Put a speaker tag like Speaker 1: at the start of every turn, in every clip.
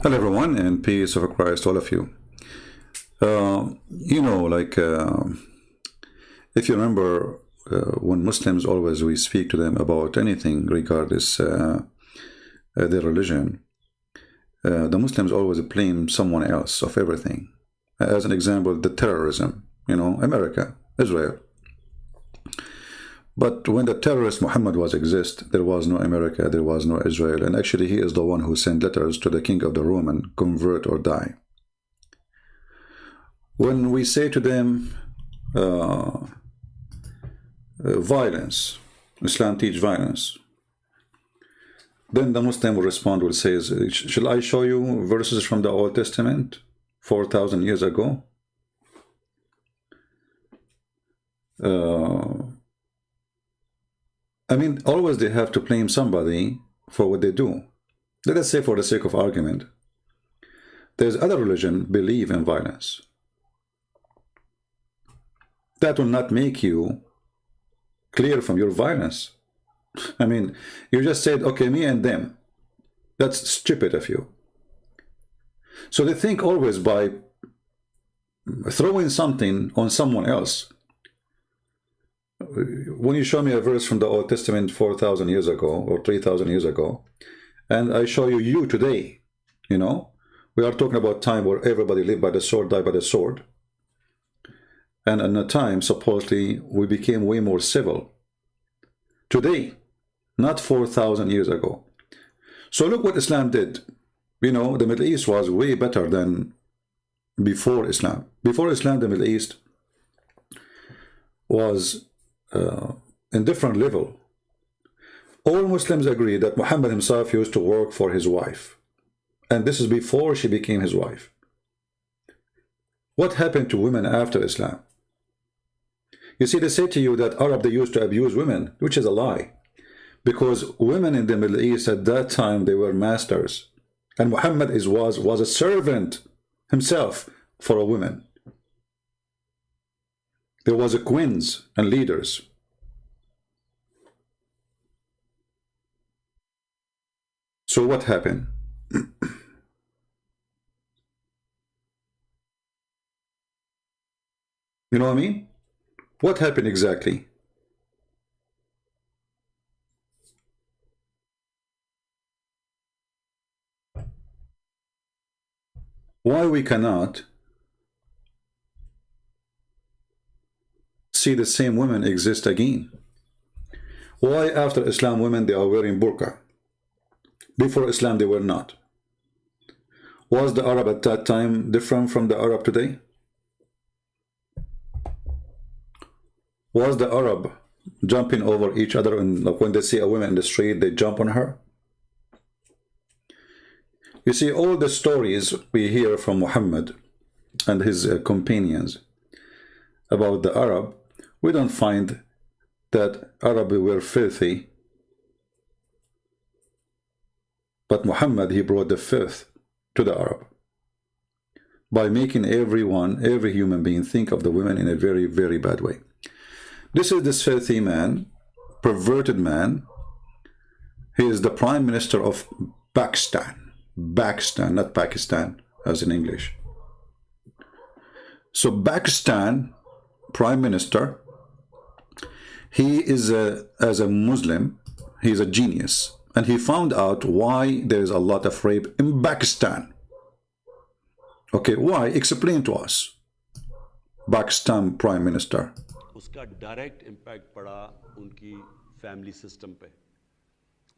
Speaker 1: Hello everyone, and peace of Christ to all of you. If you remember, when Muslims always we speak to them about anything regardless their religion, the Muslims always blame someone else of everything. As an example, the terrorism, America, Israel. But when the terrorist Muhammad was exist, there was no America, there was no Israel, and actually he is the one who sent letters to the king of the Roman, convert or die. When we say to them, violence, Islam teach violence, then the Muslim will respond, will say, shall I show you verses from the Old Testament 4,000 years ago? Always they have to blame somebody for what they do. Let us say, for the sake of argument, there's other religion believe in violence. That will not make you clear from your violence. You just said, okay, me and them. That's stupid of you. So they think always by throwing something on someone else. When you show me a verse from the Old Testament 4,000 years ago or 3,000 years ago, and I show you today, we are talking about time where everybody lived by the sword, died by the sword. And in a time, supposedly, we became way more civil. Today, not 4,000 years ago. So look what Islam did. The Middle East was way better than before Islam. Before Islam, the Middle East was in different level. All Muslims agree that Muhammad himself used to work for his wife, and this is before she became his wife. What happened to women after Islam? You see, they say to you that Arab, they used to abuse women, which is a lie, because women in the Middle East at that time, they were masters, and Muhammad was a servant himself for a woman. There was a queens and leaders. So what happened? You know what I mean? What happened exactly? Why we cannot see the same women exist again? Why after Islam women they are wearing burqa? Before Islam they were not. Was the Arab at that time different from the Arab today? Was the Arab jumping over each other, and like when they see a woman in the street they jump on her? You see, all the stories we hear from Muhammad and his companions about the Arab, we don't find that Arab were filthy, but Muhammad, he brought the filth to the Arab by making every human being think of the women in a very, very bad way. This is this filthy man, perverted man. He is the Prime Minister of Pakistan. Pakistan, not Pakistan as in English. So Pakistan Prime Minister, he is as a Muslim, he's a genius, and he found out why there is a lot of rape in Pakistan. Okay, why? Explain to us. Pakistan Prime Minister.
Speaker 2: उसका direct impact पड़ा उनकी family system पे।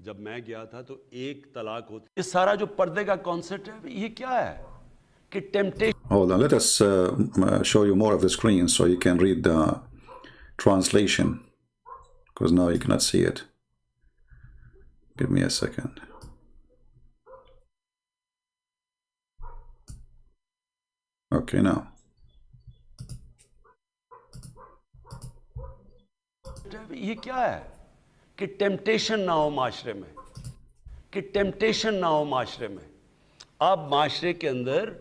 Speaker 2: जब मैं गया था तो एक तलाक होती, ये सारा जो पर्दे का कॉन्सेप्ट है ये क्या है कि temptation.
Speaker 1: Hold on, let us show you more of the screen so you can read the translation, because now you cannot see it. Give me a second. Okay, now.
Speaker 2: ये क्या है कि टेम्पटेशन ना हो माशरे में, कि टेम्पटेशन ना हो माशरे में। आप माशरे के अंदर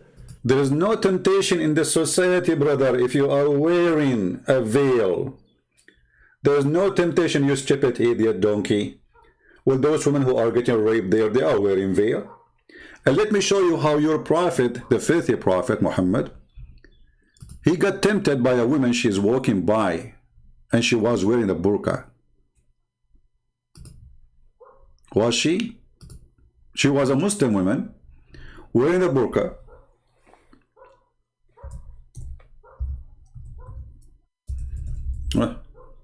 Speaker 1: There is no temptation in the society, brother, if you are wearing a veil. There is no temptation, you stupid idiot donkey. Well, those women who are getting raped there, they are wearing veil. And let me show you how your prophet, the filthy prophet Muhammad, he got tempted by a woman. She's walking by and she was wearing a burqa. Was she? She was a Muslim woman wearing a burqa.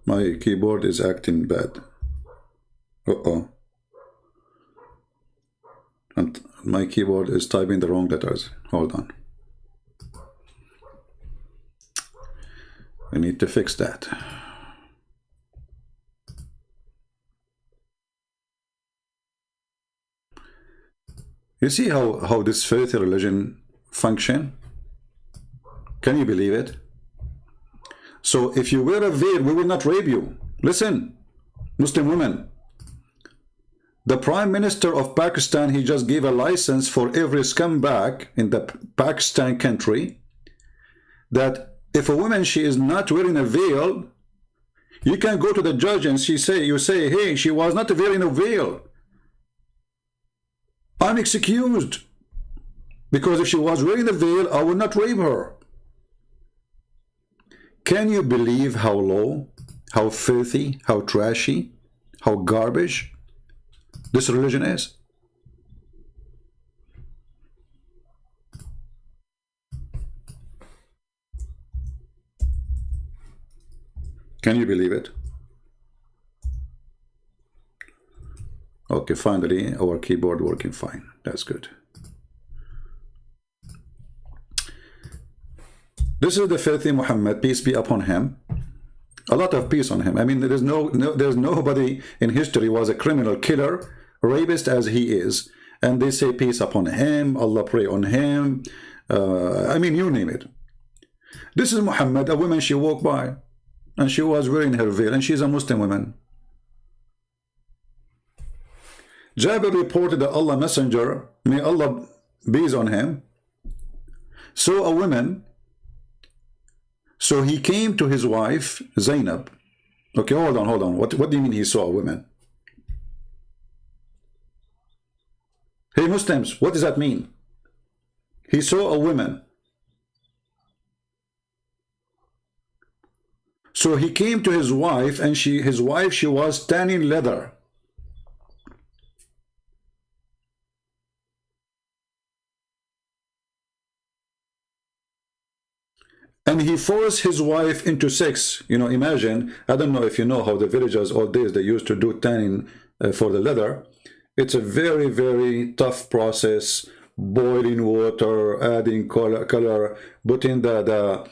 Speaker 1: My keyboard is acting bad. Uh-oh. And my keyboard is typing the wrong letters. Hold on. I need to fix that. You see how this filthy religion function? Can you believe it? So if you wear a veil, we will not rape you. Listen, Muslim women. The Prime Minister of Pakistan, he just gave a license for every scumbag in the Pakistan country that if a woman, she is not wearing a veil, you can go to the judge and you say, hey, she was not wearing a veil. I'm excused. Because if she was wearing a veil, I would not rape her. Can you believe how low, how filthy, how trashy, how garbage this religion is? Can you believe it? Okay, finally our keyboard working fine. That's good. This is the filthy Muhammad, peace be upon him. A lot of peace on him. I mean, there's nobody in history was a criminal killer, rapist as he is, and they say peace upon him, Allah pray on him. I mean, you name it. This is Muhammad, a woman, she walked by and she was wearing her veil, and she's a Muslim woman. Jabir reported that Allah Messenger, may Allah be on him, saw a woman. So he came to his wife Zainab. Okay, hold on. What do you mean he saw a woman? Hey Muslims, what does that mean? He saw a woman. So he came to his wife, and she was tanning leather. And he forced his wife into sex. You know, imagine, I don't know if you know how the villagers all days, they used to do tanning for the leather. It's a very, very tough process. Boiling water, adding color, putting the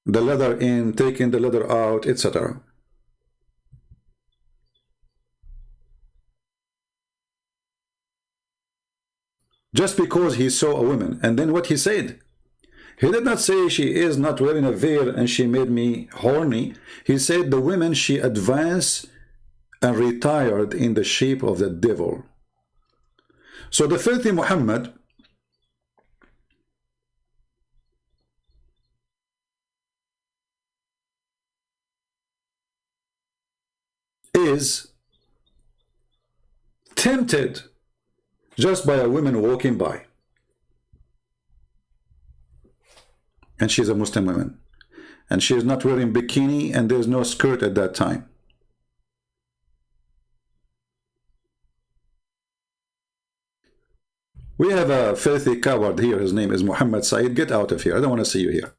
Speaker 1: leather in, taking the leather out, etc. Just because he saw a woman. And then what he said, he did not say she is not wearing a veil and she made me horny. He said the woman, she advanced and retired in the shape of the devil. So the filthy Muhammad is tempted just by a woman walking by. And she's a Muslim woman. And she is not wearing bikini, and there's no skirt at that time. We have a filthy coward here. His name is Muhammad Said. Get out of here. I don't want to see you here.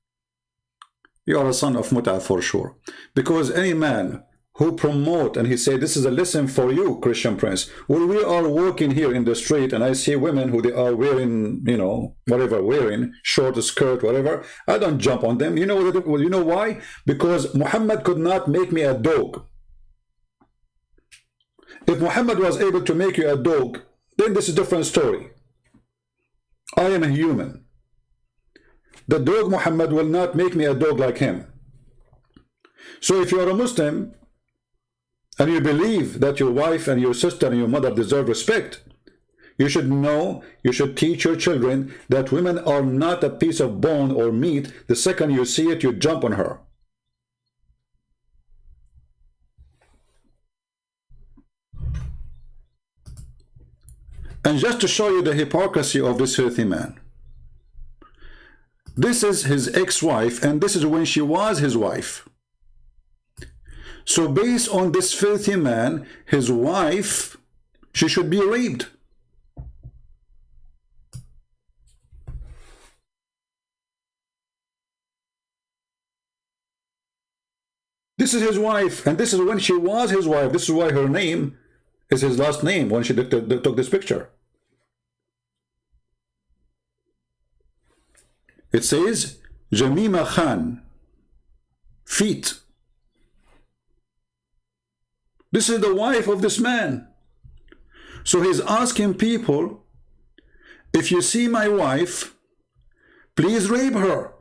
Speaker 1: You are a son of Mut'a for sure. Because any man who promote, and he said, this is a lesson for you, Christian Prince. When we are walking here in the street and I see women who they are wearing, you know, whatever, wearing, short skirt, whatever, I don't jump on them. You know why? Because Muhammad could not make me a dog. If Muhammad was able to make you a dog, then this is a different story. I am a human. The dog Muhammad will not make me a dog like him. So if you are a Muslim, and you believe that your wife and your sister and your mother deserve respect, you should know, you should teach your children that women are not a piece of bone or meat. The second you see it, you jump on her. And just to show you the hypocrisy of this filthy man, this is his ex-wife, and this is when she was his wife. So based on this filthy man, his wife, she should be raped. This is his wife, and this is when she was his wife. This is why her name is his last name when she took this picture. It says Jamima Khan, feet. This is the wife of this man. So he's asking people, if you see my wife, please rape her.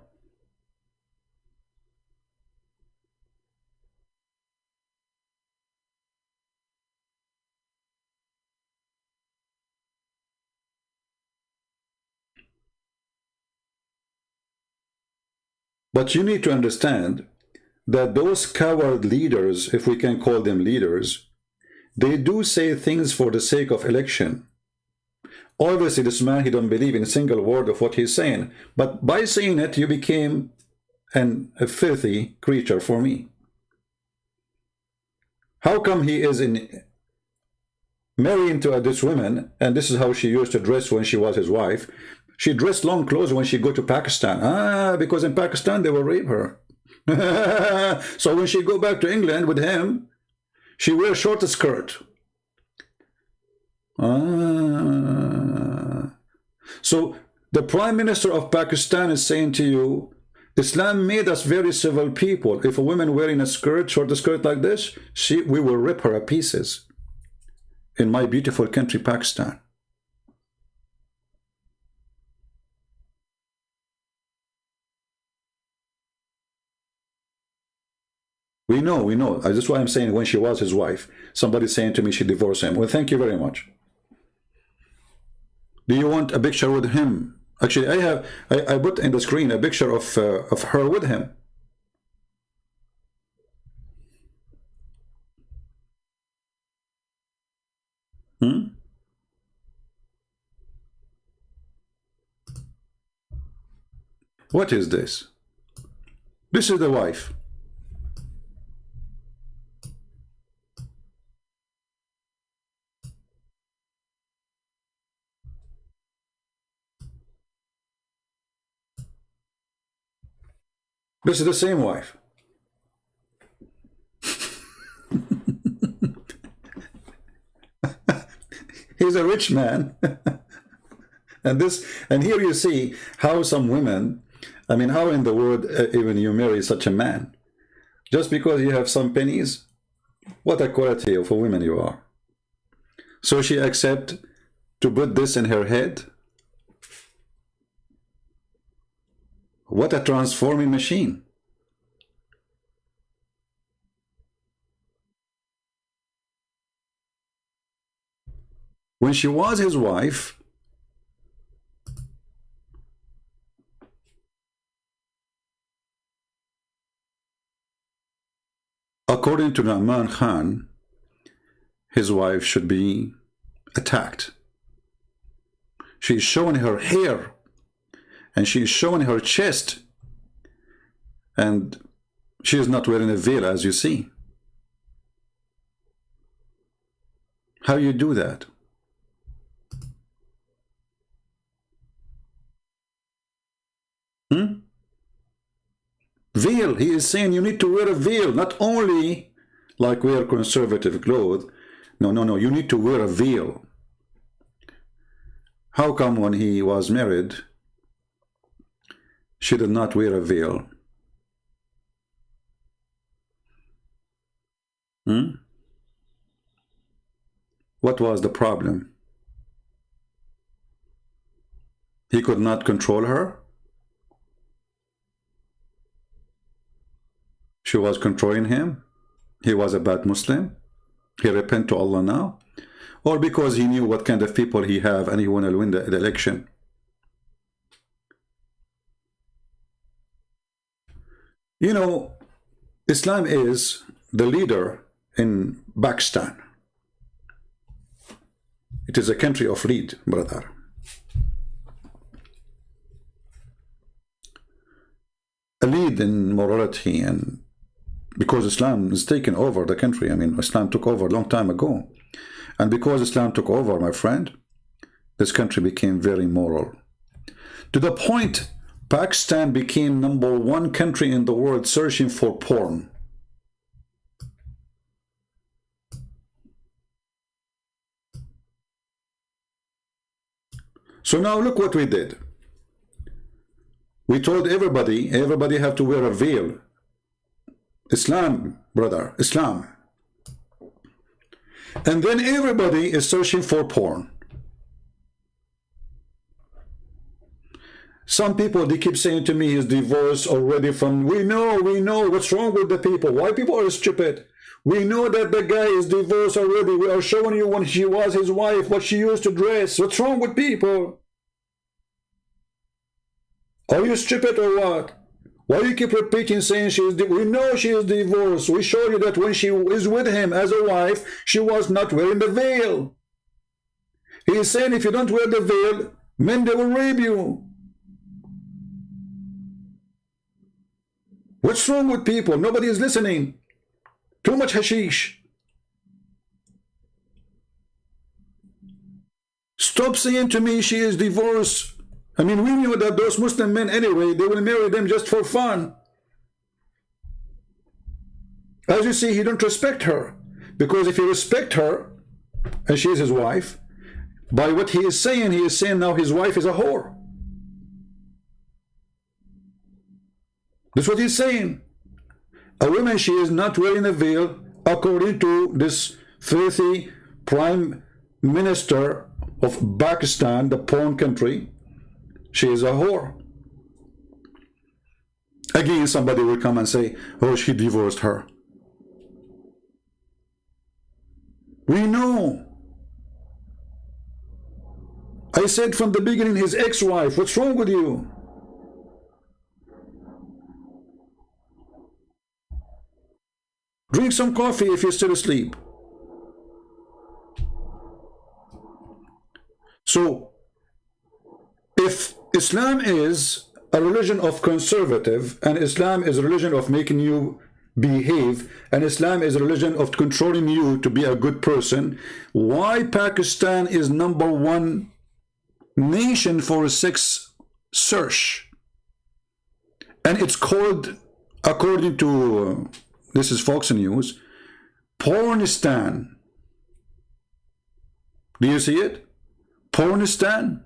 Speaker 1: But you need to understand that those coward leaders, if we can call them leaders, they do say things for the sake of election. Obviously, this man, he don't believe in a single word of what he's saying. But by saying it, you became a filthy creature for me. How come he is marrying to this woman, and this is how she used to dress when she was his wife? She dressed long clothes when she go to Pakistan. Because in Pakistan, they will rape her. So when she go back to England with him, she wears short skirt. So the Prime Minister of Pakistan is saying to you, Islam made us very civil people. If a woman wearing a skirt, short skirt like this, we will rip her to pieces. In my beautiful country, Pakistan. We know. That's why I'm saying when she was his wife. Somebody's saying to me she divorced him. Well, thank you very much. Do you want a picture with him? Actually, I put in the screen a picture of her with him. What is this? This is the wife. This is the same wife. He's a rich man. and here you see how some women, I mean, how in the world even you marry such a man? Just because you have some pennies? What a quality of a woman you are. So she accepts to put this in her head? What a transforming machine. When she was his wife, according to Naaman Khan, his wife should be attacked. She's showing her hair, and she's showing her chest, and she is not wearing a veil, as you see. How you do that? Veil. He is saying you need to wear a veil, not only like wear conservative clothes. No, you need to wear a veil. How come when he was married, she did not wear a veil? What was the problem? He could not control her? She was controlling him? He was a bad Muslim? He repent to Allah now? Or because he knew what kind of people he have and he wanted to win the election? You know, Islam is the leader in Pakistan. It is a country of lead, brother. A lead in morality, and because Islam is taking over the country. I mean, Islam took over a long time ago. And because Islam took over, my friend, this country became very moral. To the point, Pakistan became #1 country in the world searching for porn. So now look what we did. We told everybody have to wear a veil. Islam, brother, Islam. And then everybody is searching for porn. Some people, they keep saying to me, he's divorced already from, we know, what's wrong with the people? Why people are stupid? We know that the guy is divorced already. We are showing you when she was his wife, what she used to dress. What's wrong with people? Are you stupid or what? Why do you keep repeating saying we know she is divorced? We show you that when she is with him as a wife, she was not wearing the veil. He is saying if you don't wear the veil, men, they will rape you. What's wrong with people? Nobody is listening. Too much hashish. Stop saying to me she is divorced. I mean, we knew that those Muslim men anyway, they will marry them just for fun. As you see, he don't respect her. Because if he respect her, and she is his wife, by what he is saying now his wife is a whore. That's what he's saying. A woman, she is not wearing a veil, according to this filthy prime minister of Pakistan, the porn country. She is a whore. Again, somebody will come and say, oh, she divorced her. We know. I said from the beginning, his ex-wife. What's wrong with you? Drink some coffee if you're still asleep. So, if Islam is a religion of conservative, and Islam is a religion of making you behave, and Islam is a religion of controlling you to be a good person, why Pakistan is #1 nation for sex search? And it's called, according to, this is Fox News, Pornistan. Do you see it? Pornistan.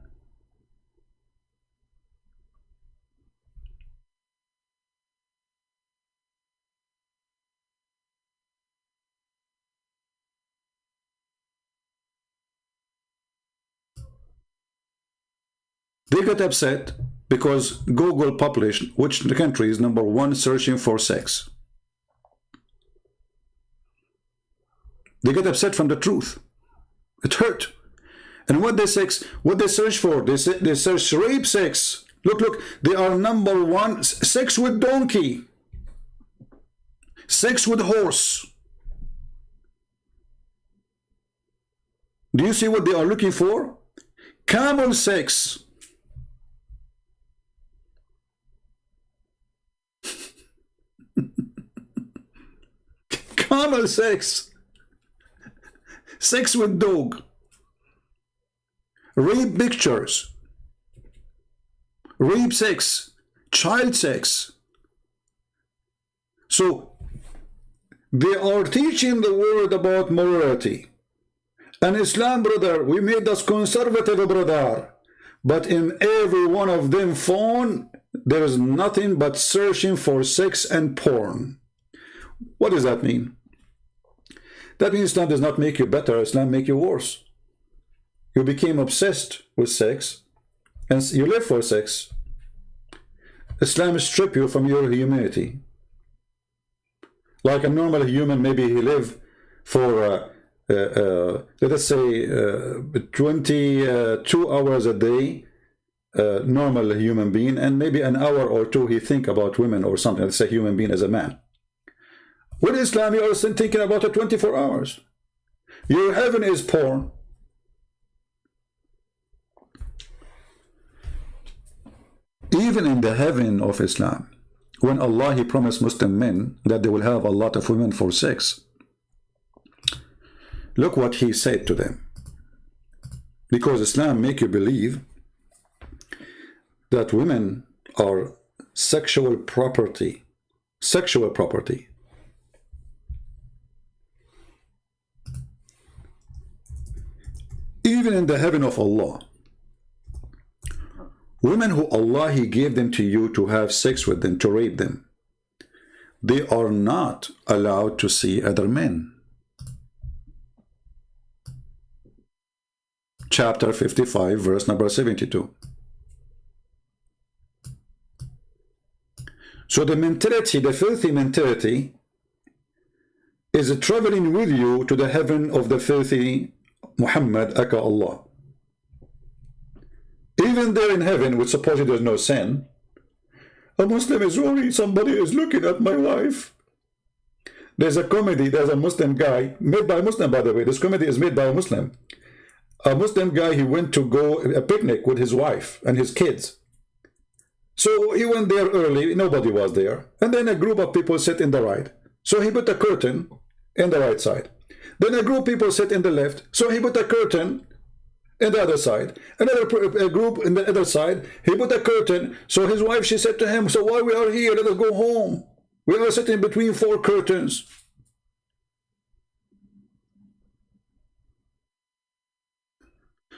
Speaker 1: They got upset because Google published which the country is #1 searching for sex. They got upset from the truth. It hurt. And what they search for? They search rape sex. Look, they are #1. Sex with donkey. Sex with horse. Do you see what they are looking for? Camel sex. Camel sex. Sex with dog. Rape pictures. Rape sex. Child sex. So they are teaching the world about morality. And Islam, brother, we made us conservative, brother. But in every one of them phone, there is nothing but searching for sex and porn. What does that mean? That means Islam does not make you better, Islam make you worse. You became obsessed with sex, and you live for sex. Islam strips you from your humanity. Like a normal human, maybe he live for, let us say, 22 hours a day, normal human being, and maybe an hour or two he think about women or something. Let's say human being as a man. With Islam, you are still thinking about it 24 hours. Your heaven is porn. Even in the heaven of Islam, when Allah, He promised Muslim men that they will have a lot of women for sex, look what He said to them. Because Islam make you believe that women are sexual property. Sexual property. Even in the heaven of Allah, women who Allah, He gave them to you to have sex with them, to rape them, they are not allowed to see other men. Chapter 55, verse number 72. So the mentality, the filthy mentality, is traveling with you to the heaven of the filthy Muhammad, aka Allah. Even there in heaven, which supposedly there's no sin, a Muslim is worried somebody is looking at my wife. There's a comedy, there's a Muslim guy, made by a Muslim, by the way. This comedy is made by a Muslim. A Muslim guy, he went to go a picnic with his wife and his kids. So he went there early, nobody was there. And then a group of people sit in the right. So he put a curtain in the right side. Then a group of people sit in the left. So he put a curtain in the other side. Another group in the other side, he put a curtain. So his wife, she said to him, so why we are here? Let us go home. We are sitting between 4 curtains.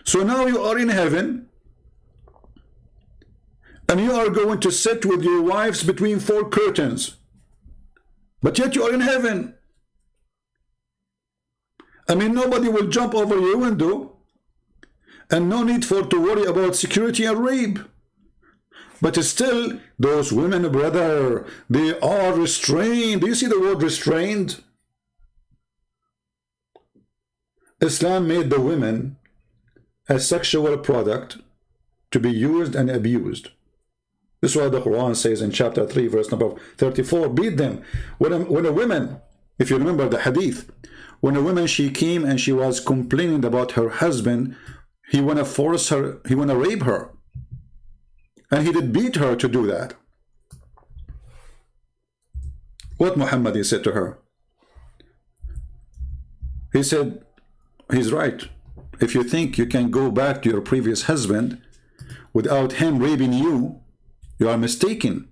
Speaker 1: So now you are in heaven, and you are going to sit with your wives between 4 curtains. But yet you are in heaven. I mean, nobody will jump over your window, and no need to worry about security and rape. But still, those women, brother, they are restrained. Do you see the word restrained? Islam made the women a sexual product to be used and abused. This is why the Qur'an says in chapter 3, verse number 34, beat them. When a woman, if you remember the hadith, when a woman, she came and she was complaining about her husband, he want to force her, he want to rape her. And he did beat her to do that. What Muhammad said to her? He said, he's right. If you think you can go back to your previous husband without him raping you, you are mistaken.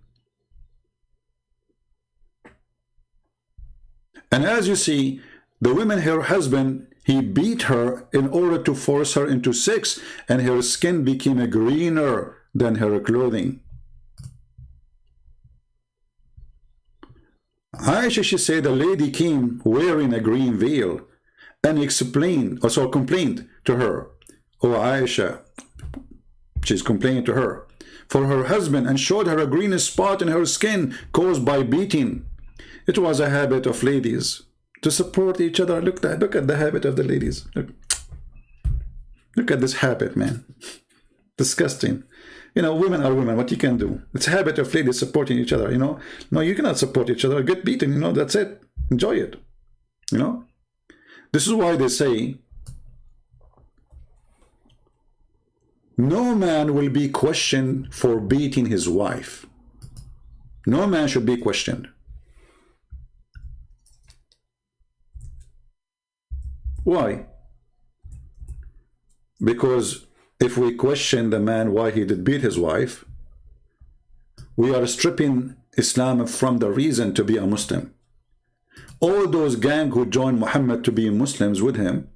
Speaker 1: And as you see, the woman, her husband, he beat her in order to force her into sex, and her skin became greener than her clothing. Aisha, she said, a lady came wearing a green veil and explained, also complained to her, oh Aisha, she's complaining to her, for her husband, and showed her a green spot in her skin caused by beating. It was a habit of ladies to support each other. Look at the habit of the ladies. Look at this habit, man. Disgusting. You know, women are women. What you can do? It's a habit of ladies supporting each other, you know. No, you cannot support each other. Get beaten, you know, that's it. Enjoy it. You know? This is why they say, no man will be questioned for beating his wife. No man should be questioned. Why? Because if we question the man why he did beat his wife, we are stripping Islam from the reason to be a Muslim. All those gang who joined Muhammad to be Muslims with him,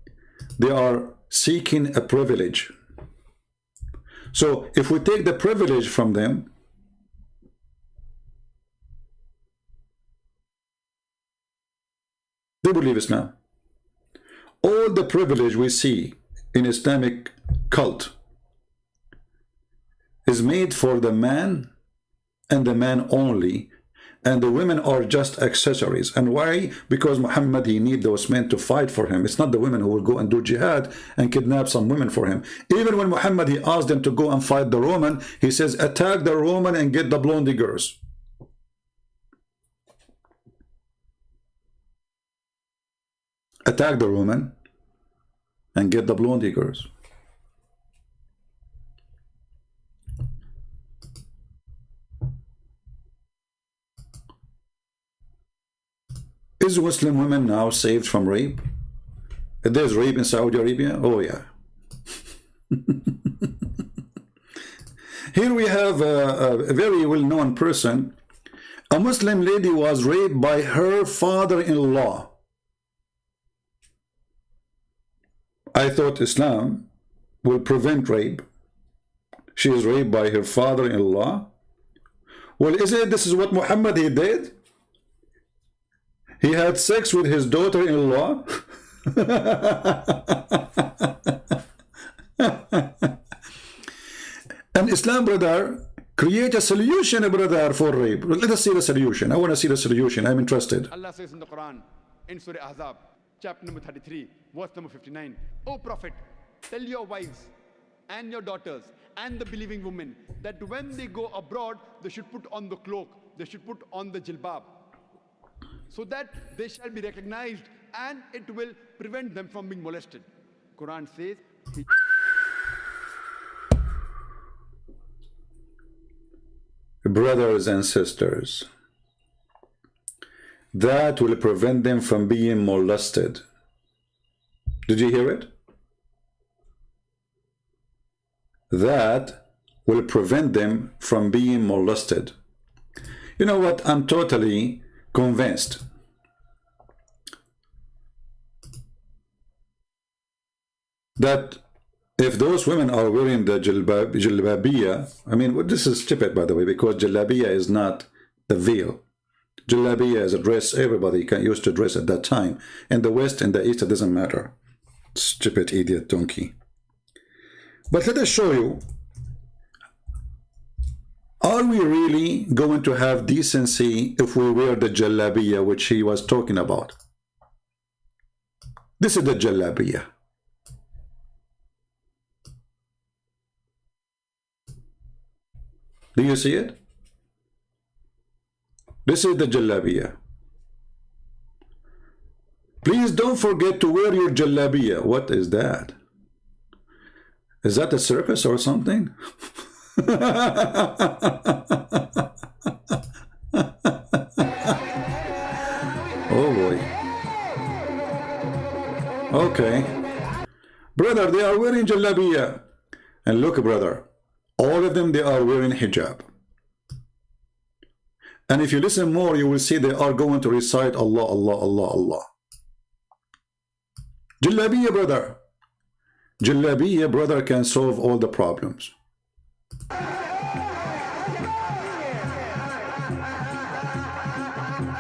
Speaker 1: they are seeking a privilege. So if we take the privilege from them, they believe Islam. All the privilege we see in Islamic cult is made for the man and the man only, and the women are just accessories. And why? Because Muhammad, he need those men to fight for him. It's not the women who will go and do jihad and kidnap some women for him. Even when Muhammad, he asked them to go and fight the Roman, he says, attack the Roman and get the blondie girls. Attack the Roman and get the blondie girls. Is Muslim women now saved from rape? If there's rape in Saudi Arabia, oh yeah. Here we have a very well-known person. A Muslim lady was raped by her father-in-law. I thought Islam will prevent rape. She is raped by her father-in-law. Well, this is what Muhammad he did? He had sex with his daughter-in-law. And Islam, brother, create a solution, brother, for rape. Let us see the solution. I want to see the solution. I'm interested.
Speaker 3: Allah says in the Quran, in Surah Ahzab, chapter number 33, verse number 59, O Prophet, tell your wives and your daughters and the believing women that when they go abroad, they should put on the cloak, they should put on the jilbab, so that they shall be recognized and it will prevent them from being molested. Quran says,
Speaker 1: brothers and sisters, that will prevent them from being molested. Did you hear it? That will prevent them from being molested. You know what? I'm totally convinced that if those women are wearing the jilbabiya, I mean, this is stupid, by the way, because jalabiya is not the veil. Jalabiya is a dress everybody used to dress at that time. In the West, in the East, it doesn't matter. Stupid idiot donkey. But let us show you, are we really going to have decency if we wear the jalabiya which he was talking about? This is the jalabiya. Do you see it? This is the jalabiya. Please don't forget to wear your jalabiya. What is that? Is that a circus or something? Oh boy. Okay. Brother, they are wearing jalabiya. And look, brother, all of them, they are wearing hijab. And if you listen more, you will see they are going to recite Allah, Allah, Allah, Allah. Jalabiya, brother. Jalabiya, brother, can solve all the problems.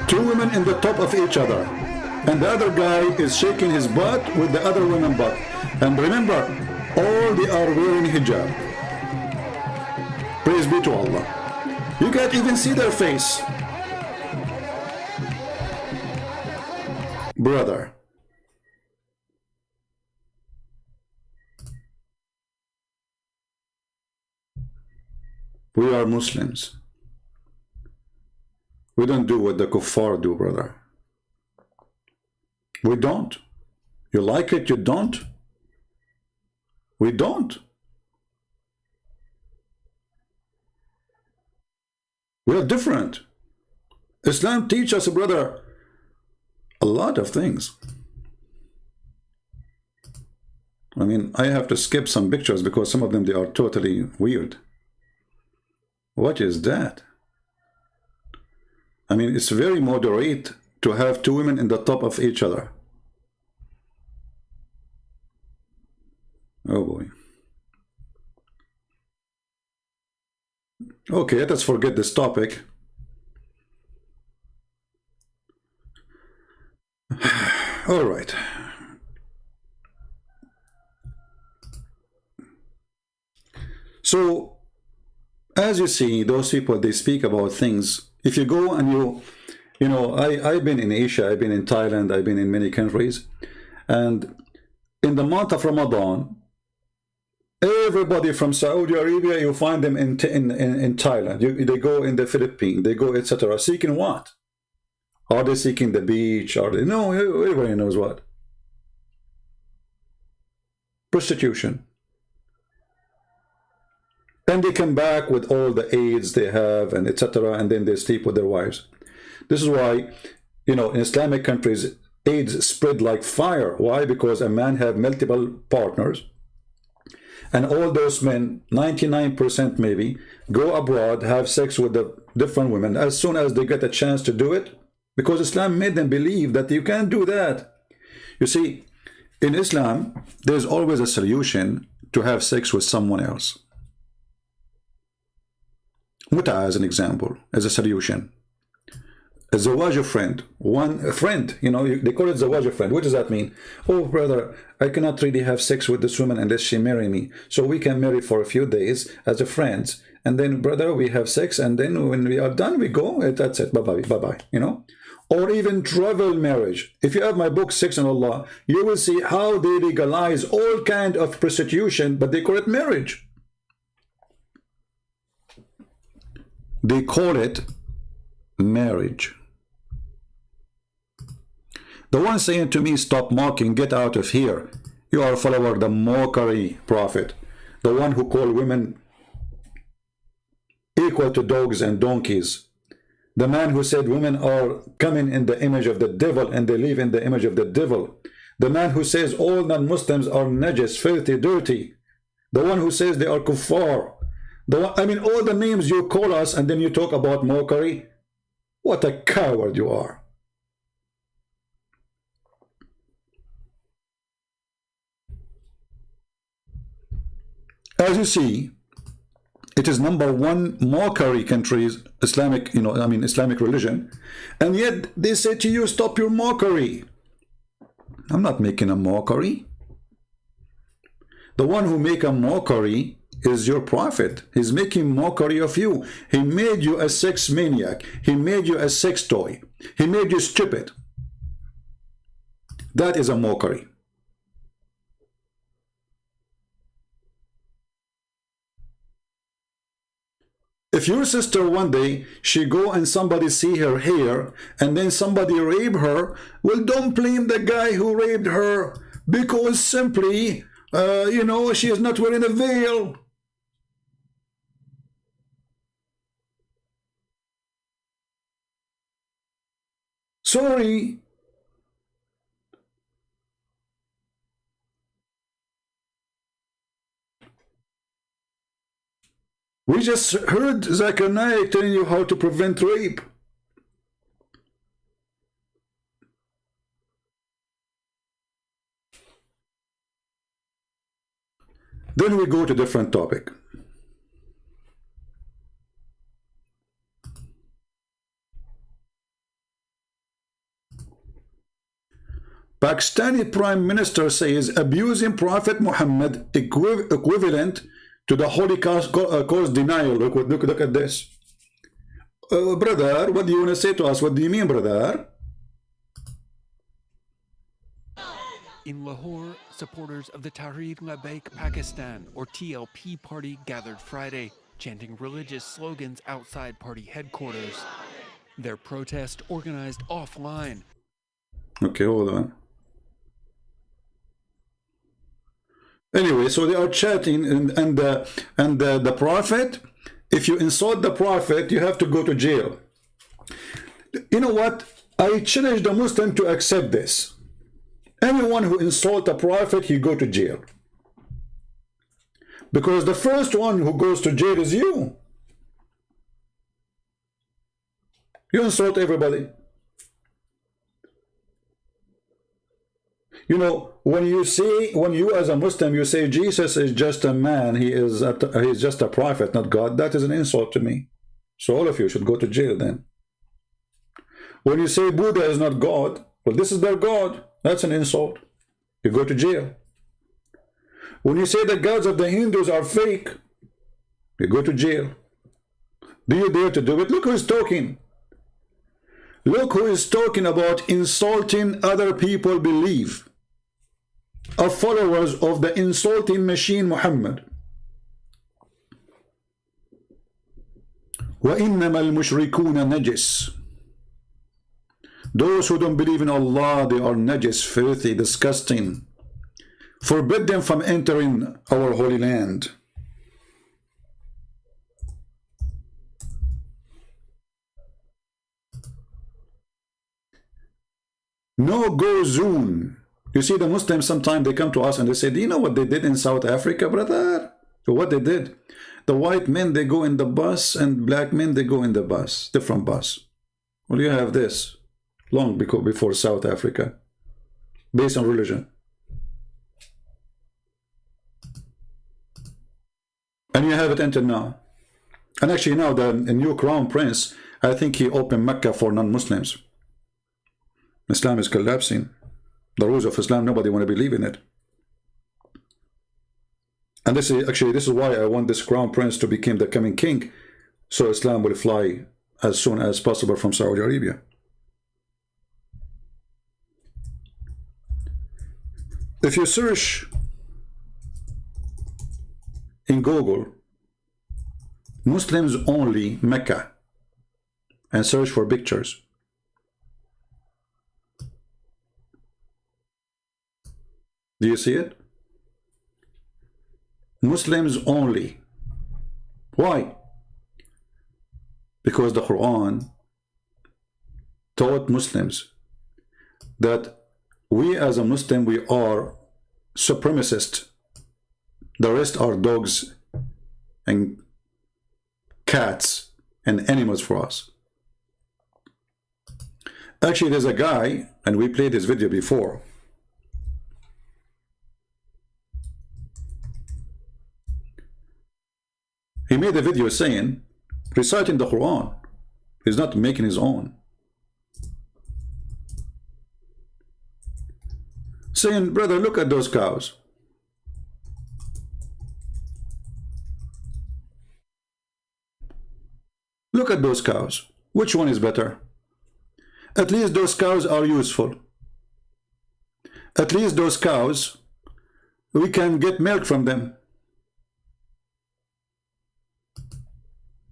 Speaker 1: Two women in the top of each other, and the other guy is shaking his butt with the other woman's butt. And remember, all they are wearing hijab. Praise be to Allah. You can't even see their face. Brother. We are Muslims. We don't do what the kuffar do, brother. We don't. You like it, you don't. We don't. We are different. Islam teaches us, brother, a lot of things. I mean, I have to skip some pictures because some of them, they are totally weird. What is that? I mean, it's very moderate to have two women in the top of each other. Oh boy. Okay, let us forget this topic. All right. So, as you see, those people, they speak about things. If you go and you know, I've been in Asia, I've been in Thailand, I've been in many countries. And in the month of Ramadan, everybody from Saudi Arabia, you find them in Thailand. They go in the Philippines, they go, etc. Seeking what? Are they seeking the beach? Are they? No, everybody knows what. Prostitution. And they come back with all the AIDS they have, and etc. And then they sleep with their wives. This is why you know, in Islamic countries, AIDS spread like fire. Why? Because a man have multiple partners, and all those men, 99% maybe, go abroad, have sex with the different women as soon as they get a chance to do it, because Islam made them believe that you can't do that. You see, in Islam, there's always a solution to have sex with someone else. Muta, as an example, as a solution. A zawaj friend, a friend, you know, they call it zawaj friend. What does that mean? Oh, brother, I cannot really have sex with this woman unless she marry me. So we can marry for a few days as a friends. And then, brother, we have sex. And then when we are done, we go. That's it. Bye-bye. Bye-bye. You know? Or even travel marriage. If you have my book, Sex and Allah, you will see how they legalize all kind of prostitution, but they call it marriage. They call it marriage. The one saying to me, stop mocking, get out of here. You are a follower of the mockery prophet. The one who called women equal to dogs and donkeys. The man who said women are coming in the image of the devil and they live in the image of the devil. The man who says all non-Muslims are najis, filthy, dirty. The one who says they are kuffar. I mean, all the names you call us and then you talk about mockery. What a coward you are. As you see, it is #1 mockery countries, Islamic, you know, I mean Islamic religion, and yet they say to you, stop your mockery. I'm not making a mockery. The one who make a mockery is your prophet. He's making mockery of you. He made you a sex maniac. He made you a sex toy. He made you stupid. That is a mockery. If your sister one day, she go and somebody see her hair, and then somebody rape her, well, don't blame the guy who raped her, because simply, you know, she is not wearing a veil. Sorry. We just heard Zakir Naik telling you how to prevent rape. Then we go to different topic. Pakistani Prime Minister says abusing Prophet Muhammad equivalent to the Holocaust cause denial. Look at this. Brother, what do you want to say to us? What do you mean, brother?
Speaker 4: In Lahore, supporters of the Tahreek Labbaik Pakistan, or TLP party, gathered Friday, chanting religious slogans outside party headquarters. Their protest organized offline.
Speaker 1: Okay, hold on. Anyway, so they are chatting, and the prophet, if you insult the prophet, you have to go to jail. You know what? I challenge the Muslim to accept this. Anyone who insults a prophet, he go to jail. Because the first one who goes to jail is you. You insult everybody. You know, when you as a Muslim, you say Jesus is just a man, he's just a prophet, not God, that is an insult to me. So all of you should go to jail then. When you say Buddha is not God, well, this is their God, that's an insult. You go to jail. When you say the gods of the Hindus are fake, you go to jail. Do you dare to do it? Look who's talking. Look who is talking about insulting other people belief. Of followers of the insulting machine Muhammad. وَإِنَّمَا الْمُشْرِكُونَ نَجِسٌ. Those who don't believe in Allah, they are najis, filthy, disgusting. Forbid them from entering our holy land. no-go zone. You see, the Muslims sometimes they come to us and they say, do you know what they did in South Africa, brother? So what they did? The white men, they go in the bus, and black men, they go in the bus, different bus. Well, you have this long before South Africa, based on religion. And you have it until now. And actually now the new crown prince, I think he opened Mecca for non-Muslims. Islam is collapsing. The rules of Islam, nobody want to believe in it. And this is why I want this crown prince to become the coming king, so Islam will fly as soon as possible from Saudi Arabia. If you search in Google Muslims only Mecca and search for pictures, do you see it? Muslims only. Why? Because the Qur'an taught Muslims that we as a Muslim, we are supremacist. The rest are dogs and cats and animals for us. Actually, there's a guy, and we played this video before. He made a video saying, reciting the Quran. He's not making his own. Saying, brother, look at those cows. Look at those cows. Which one is better? At least those cows are useful. At least those cows, we can get milk from them.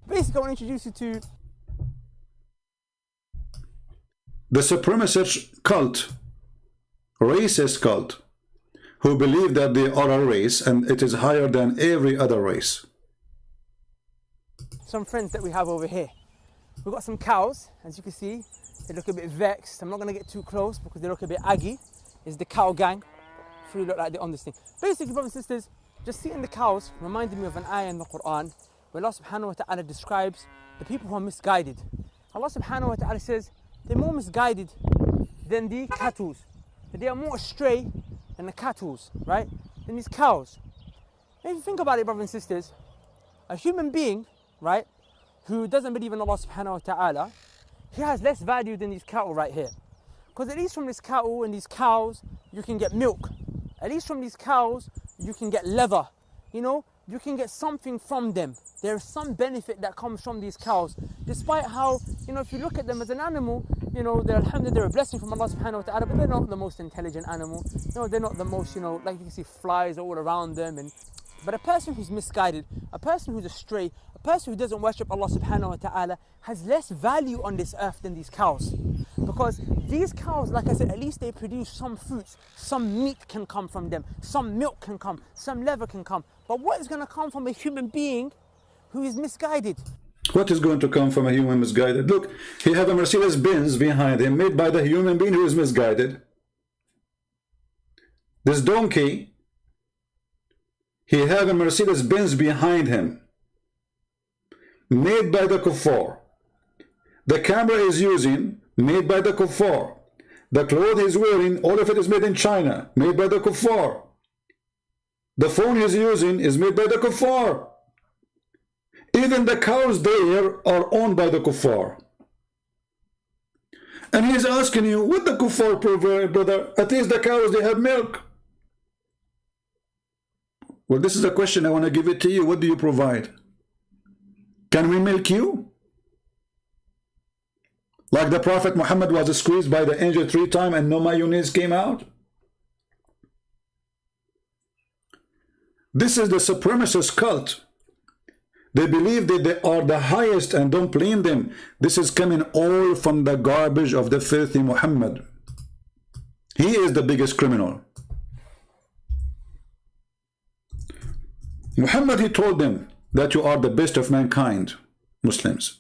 Speaker 5: Basically, I want to introduce you to
Speaker 1: the supremacist cult, racist cult, who believe that they are a race and it is higher than every other race.
Speaker 5: some friends that we have over here. We've got some cows, as you can see. They look a bit vexed. I'm not going to get too close because they look a bit aggy. It's the cow gang. Three look like they're on this thing. Basically, brothers and sisters, just seeing the cows reminded me of an ayah in the Qur'an where Allah subhanahu wa ta'ala describes the people who are misguided. Allah subhanahu wa ta'ala says they're more misguided than the cattle. They are more astray than the cattle, right? Than these cows. And if you think about it, brothers and sisters, a human being, right, who doesn't believe in Allah subhanahu wa ta'ala, he has less value than these cattle right here. Because at least from this cattle and these cows, you can get milk. At least from these cows, you can get leather. You know, you can get something from them. There is some benefit that comes from these cows. Despite how, you know, if you look at them as an animal, you know, alhamdulillah, they're a blessing from Allah subhanahu wa ta'ala, but they're not the most intelligent animal. You know, they're not the most, you know, like you can see flies all around them. But a person who's misguided, a person who's astray, a person who doesn't worship Allah subhanahu wa ta'ala has less value on this earth than these cows. Because these cows, like I said, at least they produce some fruits, some meat can come from them, some milk can come, some leather can come. But what is going to come from a human being who is misguided?
Speaker 1: What is going to come from a human misguided? Look, he has a Mercedes-Benz behind him made by the human being who is misguided. This donkey, he has a Mercedes-Benz behind him made by the kuffar. The camera is using, made by the kuffar. The clothes he's wearing, all of it is made in China, made by the kuffar. The phone he's using is made by the kuffar. Even the cows there are owned by the kuffar. And he's asking you, what the kuffar provide, brother? At least the cows, they have milk. Well, this is a question I want to give it to you. What do you provide? Can we milk you? Like the Prophet Muhammad was squeezed by the angel 3 times and no mayonnaise came out? This is the supremacist cult. They believe that they are the highest, and don't blame them. This is coming all from the garbage of the filthy Muhammad. He is the biggest criminal. Muhammad, he told them that you are the best of mankind, Muslims.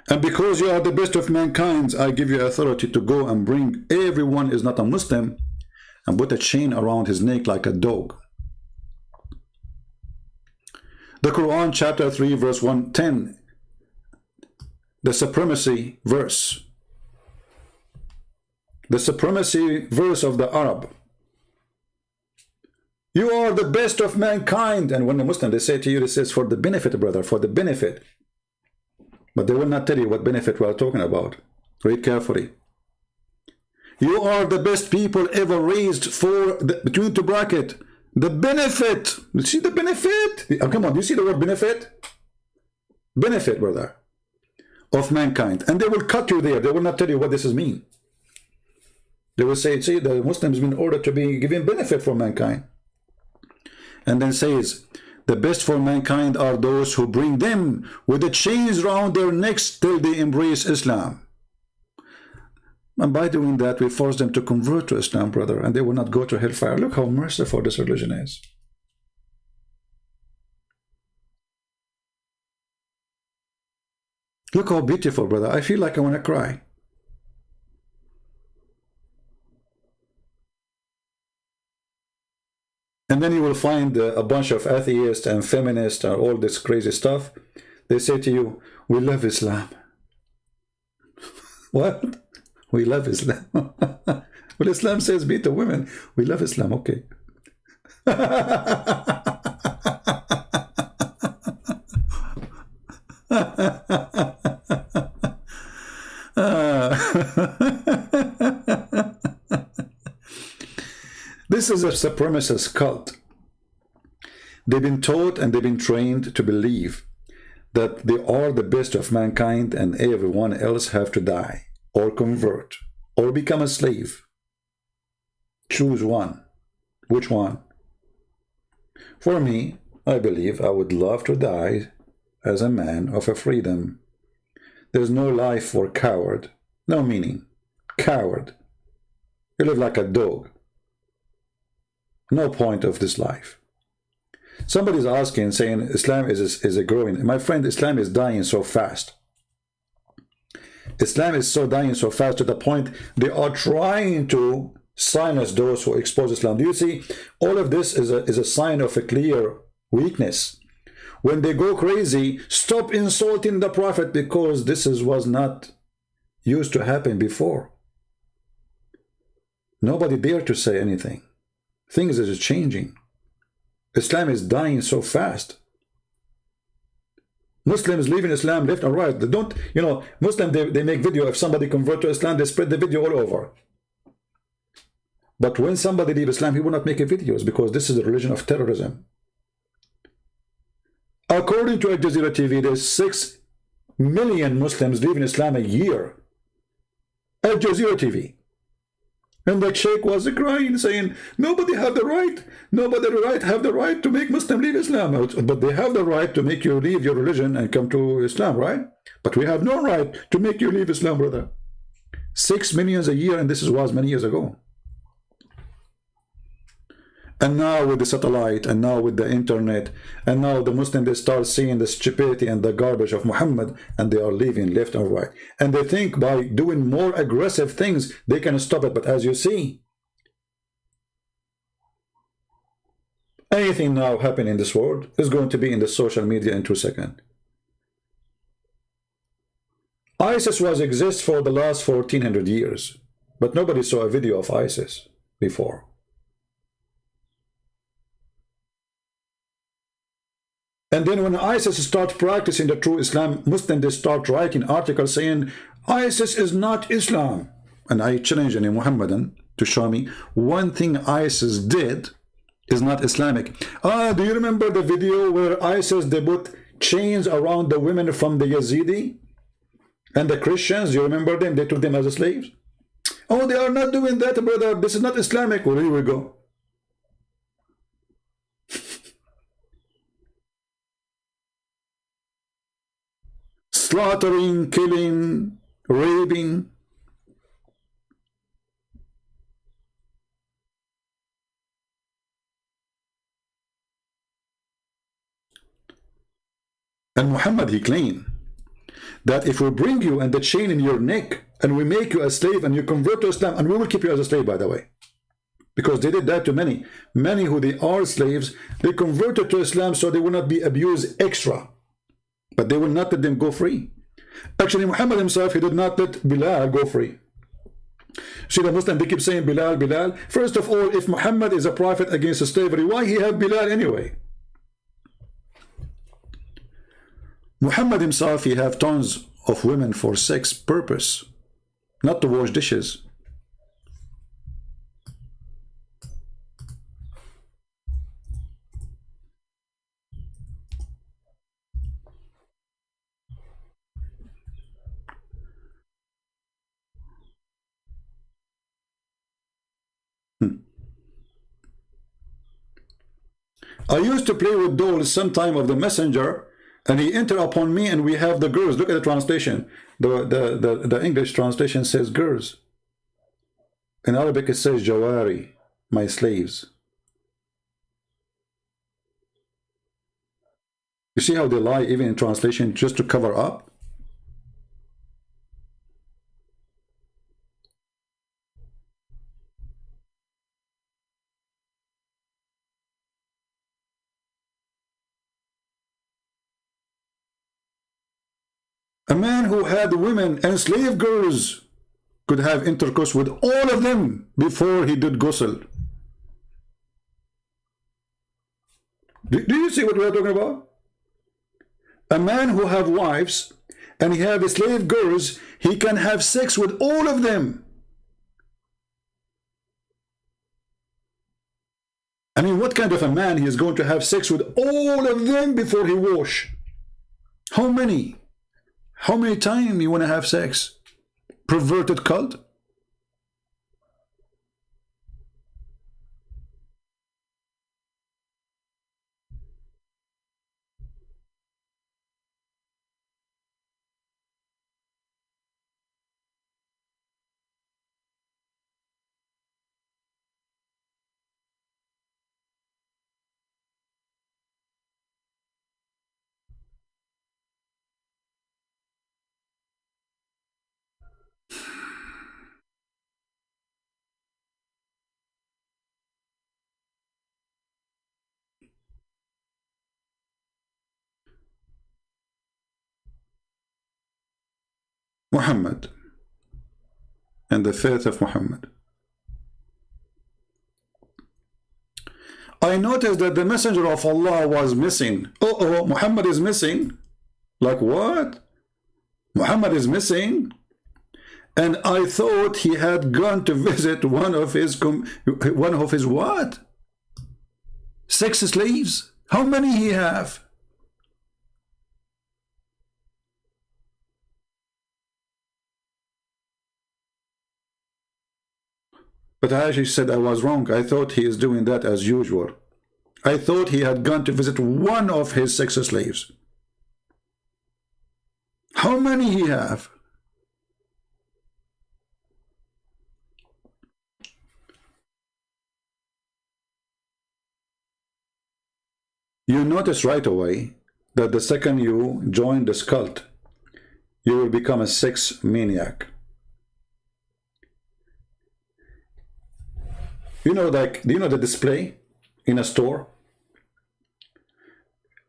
Speaker 1: And because you are the best of mankind, I give you authority to go and bring everyone is not a Muslim and put a chain around his neck like a dog. The Quran chapter 3 verse 110, the supremacy verse. The supremacy verse of the Arab. You are the best of mankind. And when the Muslim, they say to you, this is for the benefit, brother, for the benefit. But they will not tell you what benefit we are talking about. Read carefully. You are the best people ever raised for, between two bracket, the benefit. You see the benefit? Oh, come on, do you see the word benefit? Benefit, brother, of mankind. And they will cut you there. They will not tell you what this is mean. They will say, see, the Muslims been ordered to be given benefit for mankind. And then says, the best for mankind are those who bring them with the chains round their necks till they embrace Islam. And by doing that, we force them to convert to Islam, brother, and they will not go to hellfire. Look how merciful this religion is. Look how beautiful, brother. I feel like I want to cry. And then you will find a bunch of atheists and feminists and all this crazy stuff. They say to you, we love Islam. What? We love Islam. Well, Islam says beat the women. We love Islam. Okay. This is a supremacist cult. They've been taught and they've been trained to believe that they are the best of mankind and everyone else have to die or convert or become a slave. Choose one. Which one? For me, I believe I would love to die as a man of a freedom. There's no life for coward. No meaning. Coward. You live like a dog. No point of this life. Somebody's asking, saying Islam is a growing. My friend, Islam is dying so fast. Islam is so dying so fast to the point they are trying to silence those who expose Islam. Do you see? All of this is a sign of a clear weakness. When they go crazy, stop insulting the Prophet because this was not used to happen before. Nobody dared to say anything. Things are changing. Islam is dying so fast. Muslims leaving Islam left and right. They don't, you know, Muslims, they make video. If somebody convert to Islam, they spread the video all over. But when somebody leave Islam, he will not make videos because this is a religion of terrorism. According to Al Jazeera TV, there's 6 million Muslims leaving Islam a year. Al Jazeera TV. And the sheikh was crying, saying, nobody have the right, have the right to make Muslim leave Islam. But they have the right to make you leave your religion and come to Islam, right? But we have no right to make you leave Islam, brother. 6 million a year, and this was many years ago. And now with the satellite, and now with the internet, and now the Muslims, they start seeing the stupidity and the garbage of Muhammad, and they are leaving left and right. And they think by doing more aggressive things, they can stop it. But as you see, anything now happening in this world is going to be in the social media in 2 seconds. ISIS was exist for the last 1400 years, but nobody saw a video of ISIS before. And then when ISIS start practicing the true Islam, Muslims, they start writing articles saying, ISIS is not Islam. And I challenge any Muhammadan to show me one thing ISIS did is not Islamic. Do you remember the video where ISIS, they put chains around the women from the Yazidi and the Christians? You remember them? They took them as slaves. Oh, they are not doing that, brother. This is not Islamic. Well, here we go. Slaughtering, killing, raping. And Muhammad, he claimed that if we bring you and the chain in your neck and we make you a slave and you convert to Islam, and we will keep you as a slave, by the way, because they did that to many who they are slaves, they converted to Islam so they will not be abused extra, but they will not let them go free. Actually, Muhammad himself, he did not let Bilal go free. See, the Muslim, they keep saying Bilal, Bilal. First of all, if Muhammad is a prophet against slavery, why he have Bilal anyway? Muhammad himself, he have tons of women for sex purpose, not to wash dishes. I used to play with dolls sometime of the messenger, and he entered upon me, and we have the girls. Look at the translation. The English translation says girls. In Arabic it says jawari, my slaves. You see how they lie even in translation just to cover up? A man who had women and slave girls could have intercourse with all of them before he did ghusl. Do you see what we are talking about? A man who have wives and he have slave girls, he can have sex with all of them. I mean, what kind of a man he is going to have sex with all of them before he wash? How many? How many times you want to have sex? Perverted cult? Muhammad and the faith of Muhammad. I noticed that the messenger of Allah was missing. Oh, Muhammad is missing. Like what? Muhammad is missing? And I thought he had gone to visit one of his what? Sex slaves? How many he have? But Aisha said I was wrong. I thought he is doing that as usual. I thought he had gone to visit one of his sex slaves. How many he have? You notice right away that the second you join this cult, you will become a sex maniac. You know, like, do you know the display in a store?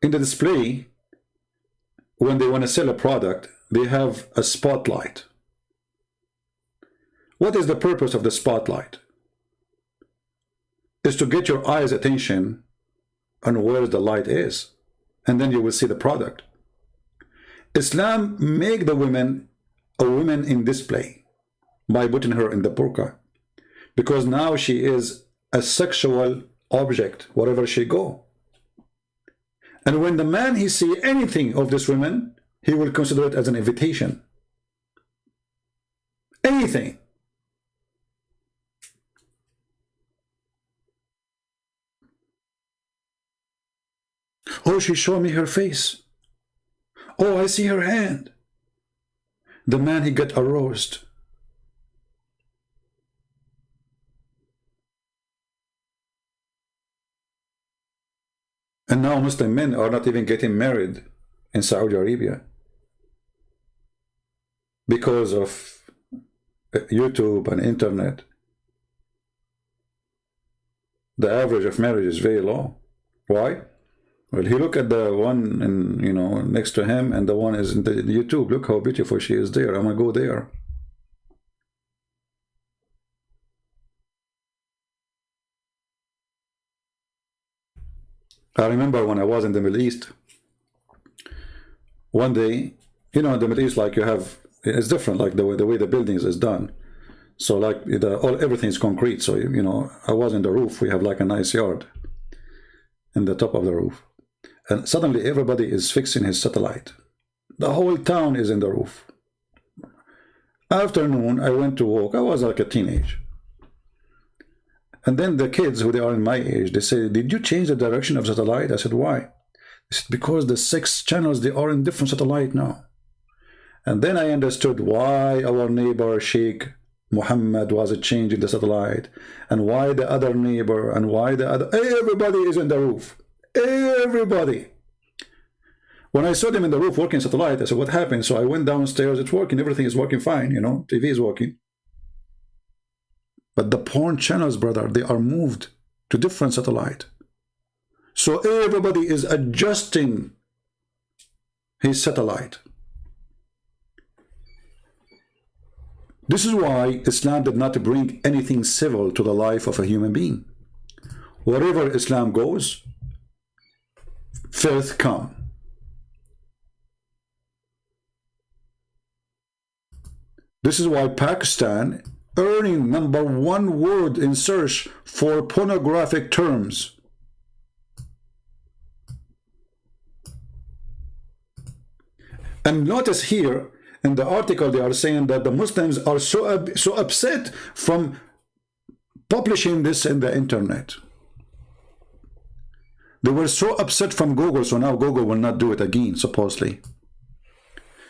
Speaker 1: In the display, when they want to sell a product, they have a spotlight. What is the purpose of the spotlight? Is to get your eyes' attention on where the light is, and then you will see the product. Islam make the women a woman in display by putting her in the burqa, because now she is a sexual object wherever she go. And when the man he see anything of this woman, he will consider it as an invitation. Anything. Oh, she showed me her face. Oh, I see her hand. The man, he got aroused. And now Muslim men are not even getting married in Saudi Arabia. because of YouTube and internet, the average of marriage is very low. Why? Well, he look at the one in, you know, next to him, and the one is in the YouTube. Look how beautiful she is there. I'm gonna go there. I remember when I was in the Middle East, one day, you know, in the Middle East, like you have, it's different, like the way the buildings is done. So like everything is concrete. So, you know, I was in the roof. We have like a nice yard in the top of the roof. And suddenly everybody is fixing his satellite. The whole town is in the roof. Afternoon, I went to walk. I was like a teenage. And then the kids, who they are in my age, they say, did you change the direction of satellite? I said, why? They said, because the 6 channels, they are in different satellite now. And then I understood why our neighbor Sheikh Muhammad was changing the satellite, and why the other neighbor, and why the other, everybody is in the roof. Everybody. When I saw them in the roof working satellite, I said, what happened? So I went downstairs. It's working. Everything is working fine. You know, TV is working. But the porn channels, brother, they are moved to different satellite. So everybody is adjusting his satellite. This is why Islam did not bring anything civil to the life of a human being. Wherever Islam goes, filth come. This is why Pakistan earning #1 word in search for pornographic terms. And notice here in the article they are saying that the Muslims are so upset from publishing this in the internet. They were so upset from Google, so now Google will not do it again, supposedly.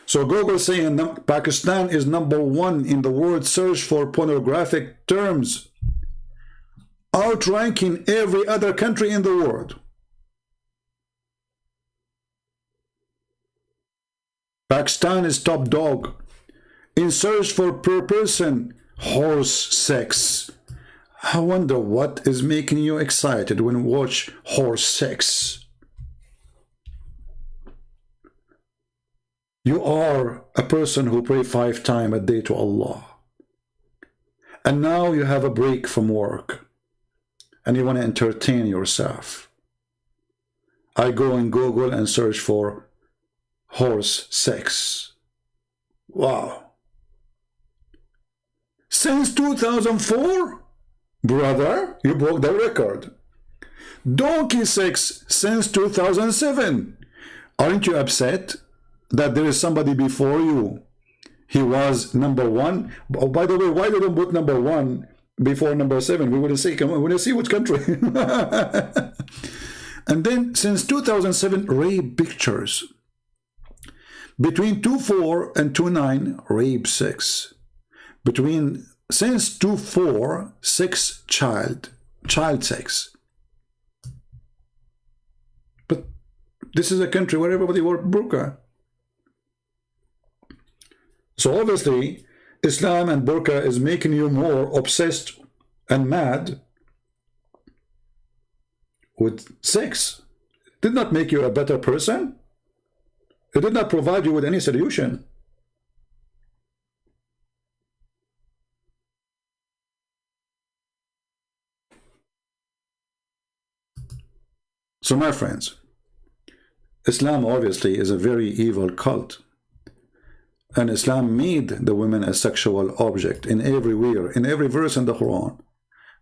Speaker 1: So Google saying Pakistan is #1 in the word search for pornographic terms, outranking every other country in the world. Pakistan is top dog in search for per person horse sex. I wonder what is making you excited when you watch horse sex. You are a person who prays 5 times a day to Allah. And now you have a break from work. And you want to entertain yourself. I go in Google and search for horse sex. Wow. Since 2004? Brother, you broke the record. Donkey sex since 2007. Aren't you upset that there is somebody before you? He was #1. Oh, by the way, why did they put #1 before #7? We want to see which country. And then since 2007, rape pictures. Between 24 and 29, rape 6. Since 24, 6 child sex. But this is a country where everybody wore burqa. So obviously, Islam and burqa is making you more obsessed and mad with sex. It did not make you a better person. It did not provide you with any solution. So my friends, Islam obviously is a very evil cult. And Islam made the women a sexual object in everywhere, in every verse in the Quran.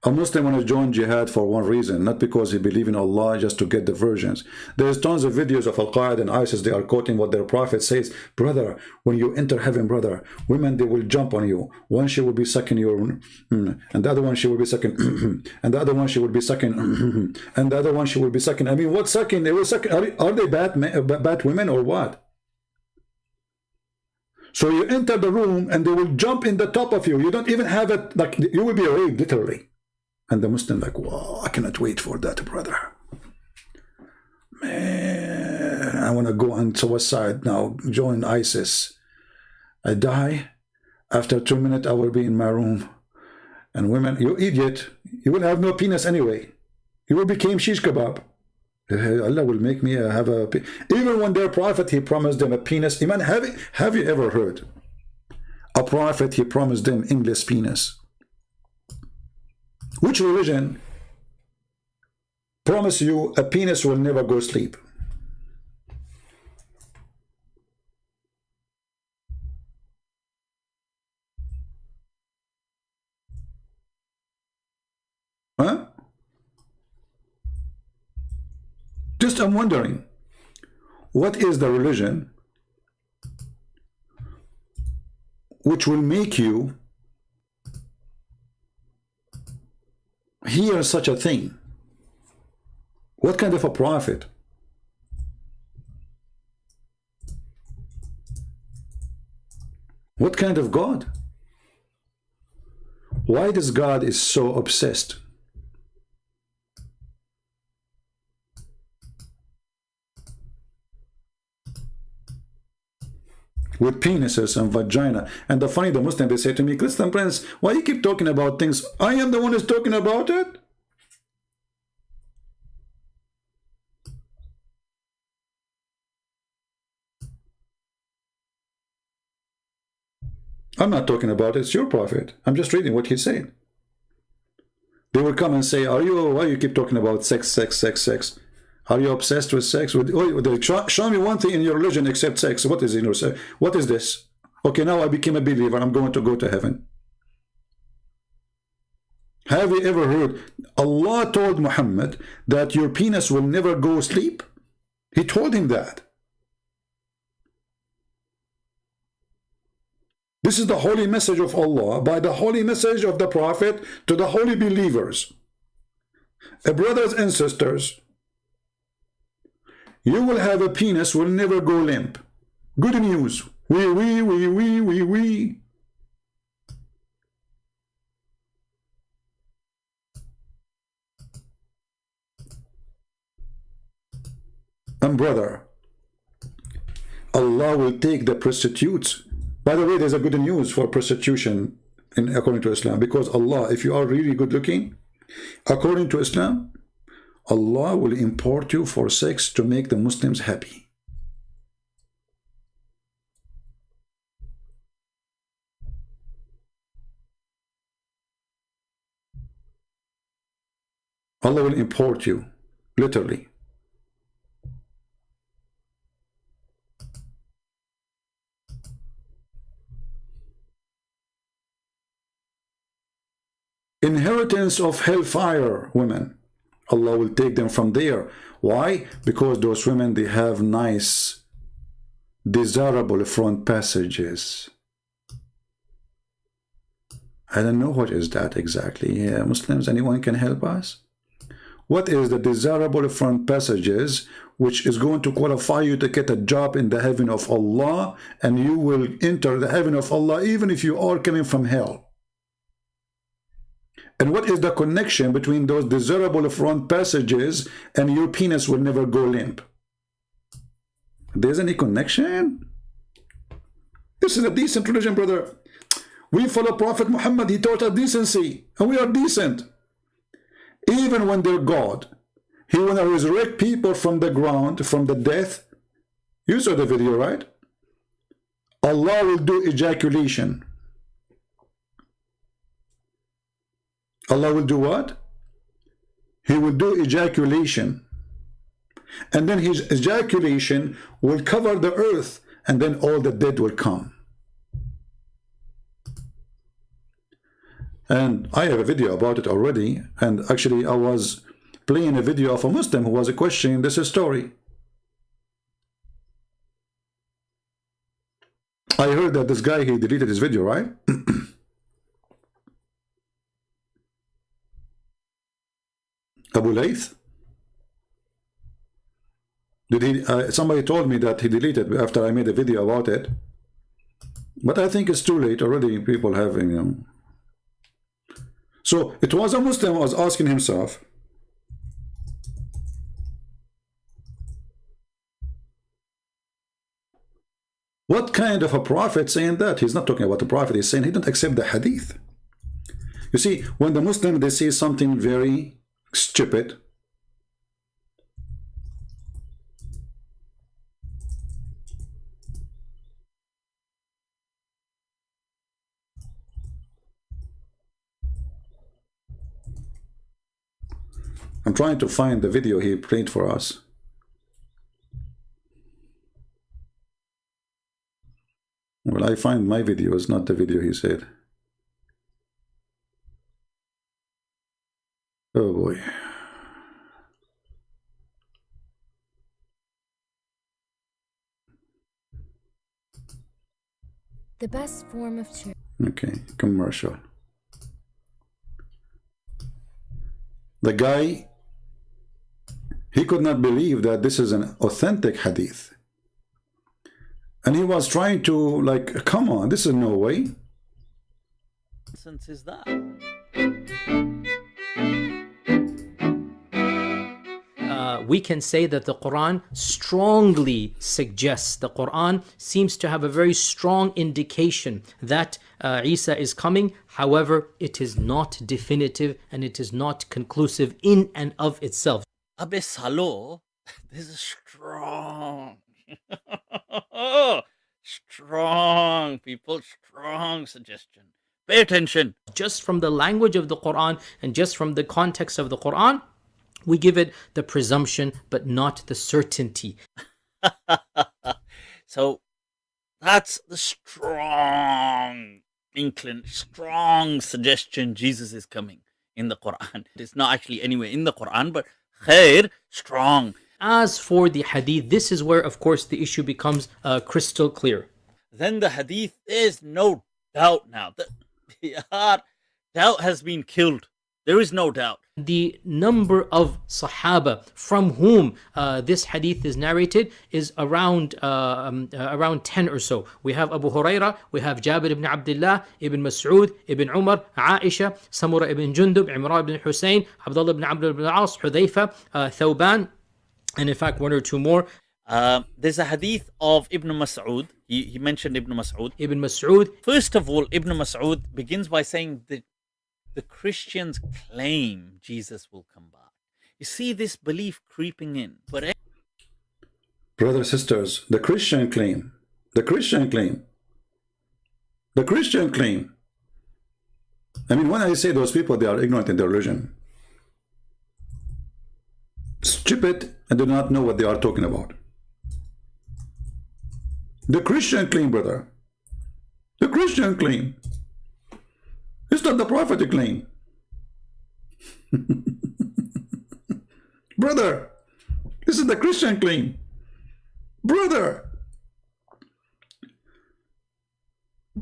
Speaker 1: A Muslim want to join jihad for one reason, not because he believes in Allah, just to get the virgins. There's tons of videos of Al-Qaeda and ISIS, they are quoting what their prophet says. Brother, when you enter heaven, brother, women, they will jump on you. One, she will be sucking your, and the other one, she will be sucking, and the other one, she will be sucking, and the other one, she will be sucking. I mean, what sucking? They will suck. Are they bad women or what? So you enter the room and they will jump in the top of you. You don't even have it, like, you will be raped, literally. And the Muslim like, wow, I cannot wait for that, brother. Man, I want to go on suicide now, join ISIS. I die. After 2 minutes, I will be in my room. And women, you idiot, you will have no penis anyway. You will become shish kebab. Allah will make me have a... Even when their prophet, he promised them a penis. Iman, have you ever heard? A prophet, he promised them English penis. Which religion promise you a penis will never go sleep? Huh? Just I'm wondering, what is the religion which will make you hear such a thing? What kind of a prophet? What kind of God? Why this God is so obsessed with penises and vagina? And the funny, the Muslim, they say to me, Christian Prince, why you keep talking about things? I am the one who's talking about it. I'm not talking about it. It's your prophet. I'm just reading what he said. They will come and say, why you keep talking about sex, sex, sex, sex? Are you obsessed with sex? Show me one thing in your religion except sex. What is in your sex? What is this? Okay, now I became a believer. I'm going to go to heaven. Have you ever heard Allah told Muhammad that your penis will never go sleep? He told him that. This is the holy message of Allah by the holy message of the Prophet to the holy believers. Brothers and sisters, you will have a penis will never go limp. Good news. We. And brother, Allah will take the prostitutes. By the way, there's a good news for prostitution according to Islam, because Allah, if you are really good looking, according to Islam, Allah will import you for sex to make the Muslims happy. Allah will import you, literally. Inheritance of hellfire women. Allah will take them from there. Why? Because those women, they have nice, desirable front passages. I don't know what is that exactly. Muslims, anyone can help us? What is the desirable front passages which is going to qualify you to get a job in the heaven of Allah, and you will enter the heaven of Allah even if you are coming from hell? And what is the connection between those desirable front passages and your penis will never go limp? There's any connection? This is a decent religion, brother. We follow Prophet Muhammad. He taught us decency, and we are decent. Even when they're God, He will resurrect people from the ground, from the death. You saw the video, right? Allah will do ejaculation. Allah will do what? He will do ejaculation. And then his ejaculation will cover the earth, and then all the dead will come. And I have a video about it already. And actually, I was playing a video of a Muslim who was questioning this story. I heard that this guy, he deleted his video, right? Abu Layth? Did he? Somebody told me that he deleted after I made a video about it. But I think it's too late already. People have, you know. So it was a Muslim who was asking himself, What kind of a prophet saying that? He's not talking about the prophet. He's saying he don't accept the hadith. You see, when the Muslim, they see something very stupid, I'm trying to find the video he played for us. Well, I find my video is not the video he said. Oh boy.
Speaker 6: The best form of charity.
Speaker 1: Okay, commercial. The guy, he could not believe that this is an authentic hadith. And he was trying to, like, come on, this is no way.
Speaker 7: Nonsense is that?
Speaker 8: We can say that the Quran strongly suggests, the Quran seems to have a very strong indication that Isa is coming. However, it is not definitive and it is not conclusive in and of itself.
Speaker 7: Abe Salo, this is strong. Strong, people, strong suggestion. Pay attention.
Speaker 8: Just from the language of the Quran and just from the context of the Quran, we give it the presumption, but not the certainty.
Speaker 7: So that's the strong strong suggestion Jesus is coming in the Quran. It's not actually anywhere in the Quran, but khair, strong.
Speaker 8: As for the hadith, this is where, of course, the issue becomes crystal clear.
Speaker 7: Then the hadith, there's no doubt now. Doubt has been killed. There is no doubt.
Speaker 8: The number of Sahaba from whom this hadith is narrated is around 10 or so. We have Abu Huraira, we have Jabir ibn Abdullah, Ibn Mas'ud, Ibn Umar, Aisha, Samura ibn Jundub, Imran ibn Hussein, Abdullah ibn Abdul ibn al-As, Hudhayfa, Thawban, and in fact one or two more.
Speaker 7: There's a hadith of Ibn Mas'ud. He mentioned Ibn Mas'ud.
Speaker 8: Ibn Mas'ud.
Speaker 7: First of all, Ibn Mas'ud begins by saying that the Christians claim Jesus will come back. You see this belief creeping in. But
Speaker 1: brothers, sisters, the Christian claim. The Christian claim. The Christian claim. I mean, when I say those people, they are ignorant in their religion. Stupid and do not know what they are talking about. The Christian claim, brother. The Christian claim. It's not the prophetic claim. Brother, this is the Christian claim. Brother,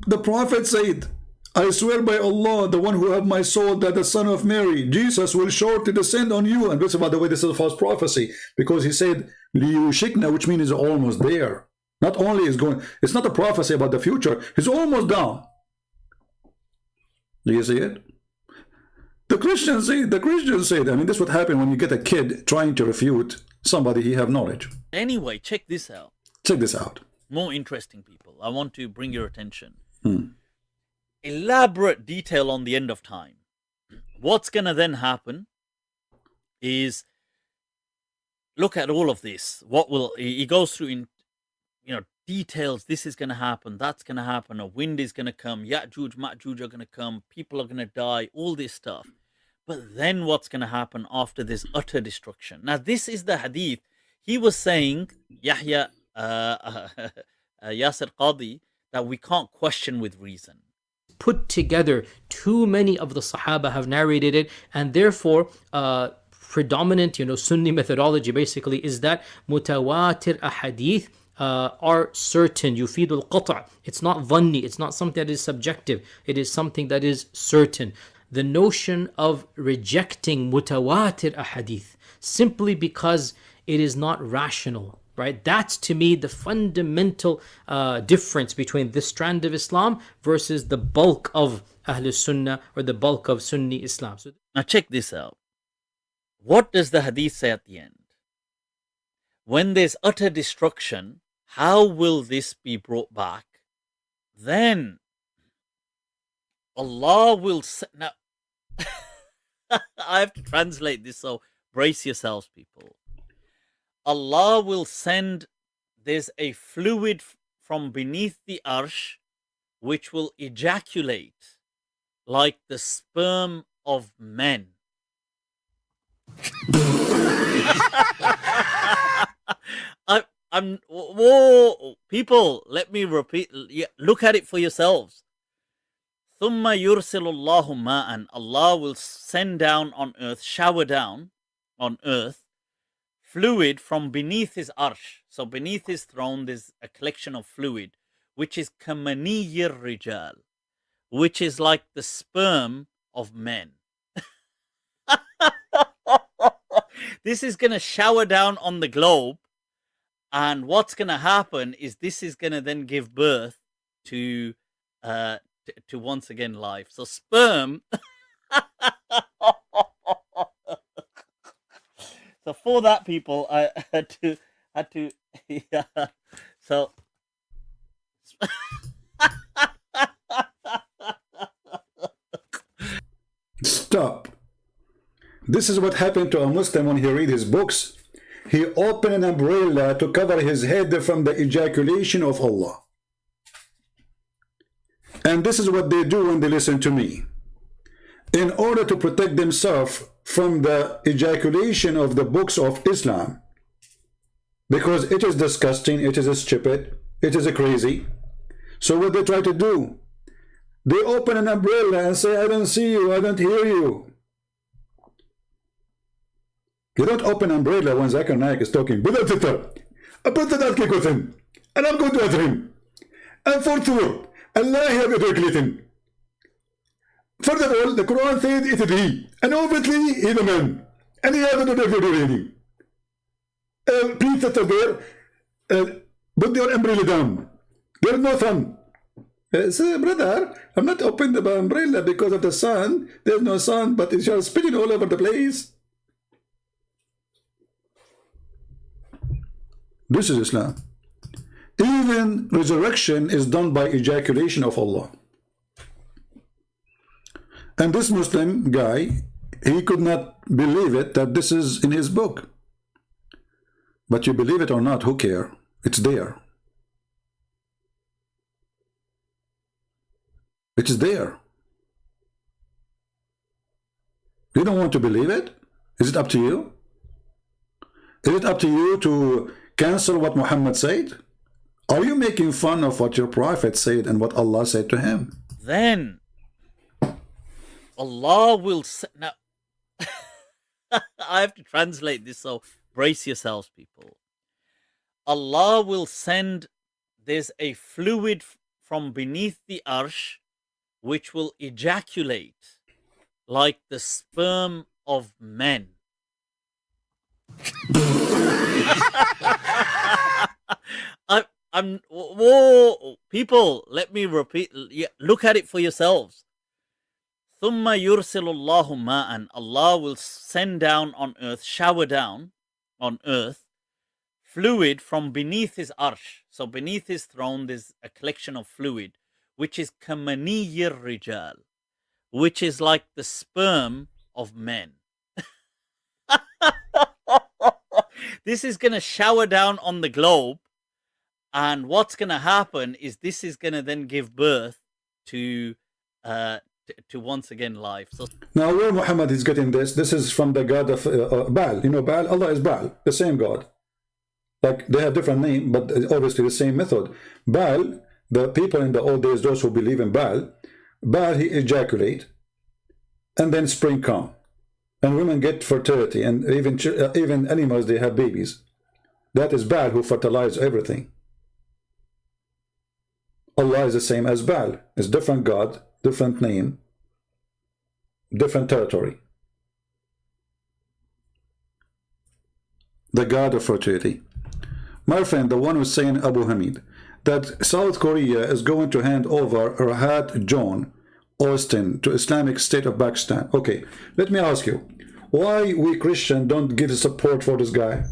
Speaker 1: the prophet said, I swear by Allah, the one who have my soul, that the son of Mary, Jesus, will shortly descend on you. And this, by the way, this is a false prophecy, because he said, Liyushikna, which means is almost there. Not only is going, it's not a prophecy about the future, it's almost down. Do you see it? The Christians say, I mean, this would happen when you get a kid trying to refute somebody he have knowledge.
Speaker 7: Anyway, check this out.
Speaker 1: Check this out.
Speaker 7: More interesting, people. I want to bring your attention. Elaborate detail on the end of time. What's going to then happen is, look at all of this. What will, he goes through in, details. This is going to happen. That's going to happen. A wind is going to come. Ya'juj, Ma'juj are going to come. People are going to die. All this stuff. But then what's going to happen after this utter destruction? Now, this is the hadith. He was saying, Yahya Yasir Qadi, that we can't question with reason.
Speaker 8: Put together, too many of the Sahaba have narrated it, and therefore predominant Sunni methodology basically is that mutawatir ahadith are certain. Yufidul qata'. It's not dhanni, it's not something that is subjective, it is something that is certain. The notion of rejecting mutawatir ahadith simply because it is not rational, right? That's to me the fundamental difference between this strand of Islam versus the bulk of Ahlul Sunnah or the bulk of Sunni Islam. So,
Speaker 7: now check this out. What does the hadith say at the end? When there's utter destruction, how will this be brought back? Then Allah will now I have to translate this, so brace yourselves, people. Allah will send, there's a fluid from beneath the arsh which will ejaculate like the sperm of men. Whoa, people, let me repeat. Look at it for yourselves. ثُمَّ يُرْسِلُ اللَّهُ مَاءً. Allah will send down on earth, shower down on earth, fluid from beneath his arsh. So beneath his throne, there's a collection of fluid, which is كَمَنِيِّ الرِّجَالِ, which is like the sperm of men. This is going to shower down on the globe. And what's going to happen is this is going to then give birth to once again life. So sperm. So for that, people, I had to yeah. So
Speaker 1: stop. This is what happened to a Muslim when he read his books. He opened an umbrella to cover his head from the ejaculation of Allah. And this is what they do when they listen to me. In order to protect themselves from the ejaculation of the books of Islam, because it is disgusting, it is stupid, it is crazy. So what they try to do, they open an umbrella and say, I don't see you, I don't hear you. You don't open umbrella when Zakir Naik is talking. I put the dark with him, and I'm going to answer him. And fourth, Allah have ejaculated. First of all, the Quran said it is he, and obviously he's a man, and he has a reading. Please sit there, put your umbrella down. There is no sun. Say, brother, I'm not opening the umbrella because of the sun. There's no sun, but it's just spitting all over the place. This is Islam. Even resurrection is done by ejaculation of Allah. And this Muslim guy, he could not believe it that this is in his book. But you believe it or not, who cares? It's there. It is there. You don't want to believe it? Is it up to you? Is it up to you to cancel what Muhammad said? Are you making fun of what your prophet said and what Allah said to him?
Speaker 7: Then Allah will now I have to translate this, so brace yourselves, people. Allah will send, there's a fluid from beneath the arsh which will ejaculate like the sperm of men. Whoa, people, let me repeat. Look at it for yourselves. ثُمَّ يُرْسِلُ اللَّهُ مَاءً. Allah will send down on earth, shower down on earth, fluid from beneath his arsh. So beneath his throne, there's a collection of fluid, which is كَمَنِيِّ الرِّجَالِ, which is like the sperm of men. This is going to shower down on the globe, and what's going to happen is this is going to then give birth to once again life. So
Speaker 1: now where Muhammad is getting this is from the god of Baal. You know Baal? Allah is Baal, the same god. Like they have different name, but obviously the same method. Baal, the people in the old days, those who believe in Baal, he ejaculate, and then spring come. And women get fertility, and even animals, they have babies. That is Baal who fertilizes everything. Allah is the same as Baal. It's different God, different name, different territory. The God of fertility. My friend, the one who's saying, Abu Hamid, that South Korea is going to hand over Rahat John Austin to Islamic State of Pakistan. Okay, let me ask you, why we Christians don't give support for this guy?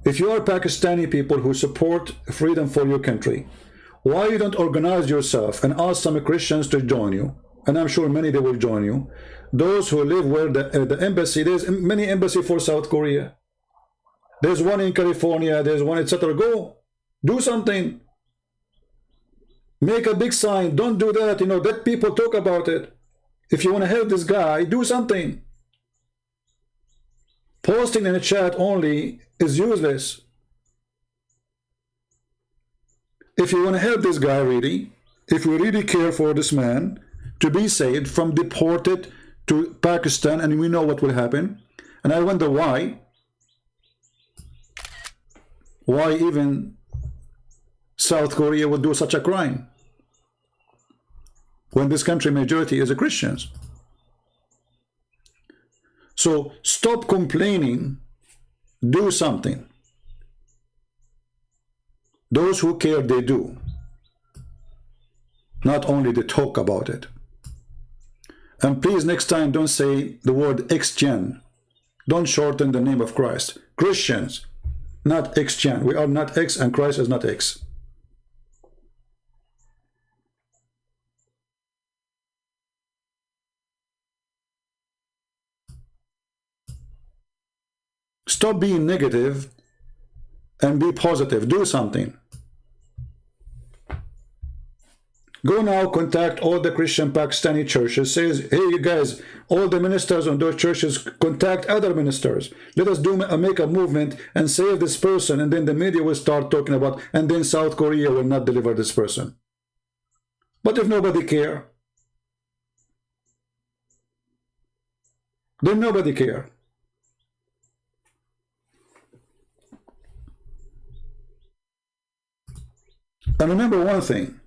Speaker 1: If you are Pakistani people who support freedom for your country, why you don't organize yourself and ask some Christians to join you? And I'm sure many they will join you. Those who live where the embassy, there's many embassy for South Korea. There's one in California, there's one, etc. Go, do something. Make a big sign. Don't do that. You know, let people talk about it. If you want to help this guy, do something. Posting in a chat only is useless. If you want to help this guy really, if we really care for this man to be saved from deported to Pakistan, and we know what will happen, and I wonder why even South Korea would do such a crime when this country majority is a Christians. So stop complaining, do something. Those who care, they do. Not only they talk about it. And please next time don't say the word ex-gen. Don't shorten the name of Christ. Christians, not ex-gen. We are not ex and Christ is not ex. Stop being negative and be positive. Do something. Go now, contact all the Christian Pakistani churches. Says, hey, you guys, all the ministers on those churches, contact other ministers. Let us make a movement and save this person. And then the media will start talking about, and then South Korea will not deliver this person. But if nobody care, then nobody care. And remember one thing.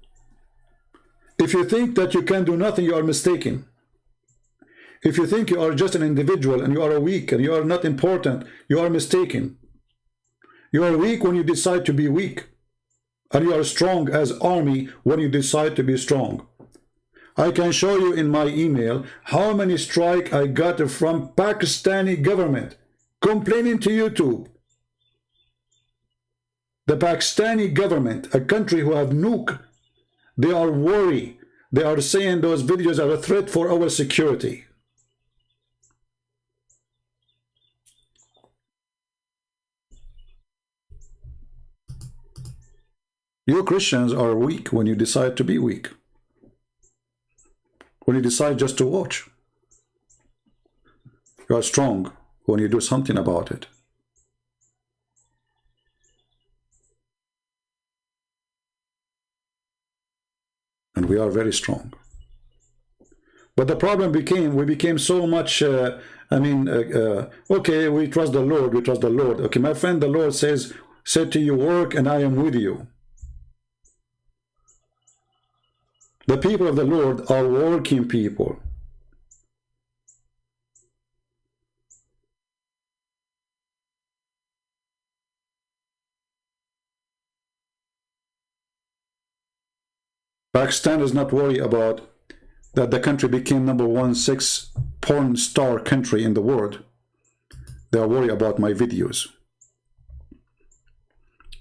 Speaker 1: If you think that you can do nothing, you are mistaken. If you think you are just an individual and you are weak and you are not important, you are mistaken. You are weak when you decide to be weak. And you are strong as army when you decide to be strong. I can show you in my email how many strikes I got from Pakistani government complaining to YouTube. The Pakistani government, a country who have nuke, they are worried. They are saying those videos are a threat for our security. You Christians are weak when you decide to be weak. When you decide just to watch. You are strong when you do something about it. And we are very strong. But the problem became, we became so much, okay, we trust the Lord, we trust the Lord. Okay, my friend, the Lord said to you, work and I am with you. The people of the Lord are working people. Pakistan is not worried about that the country became #1 porn star country in the world. They are worried about my videos.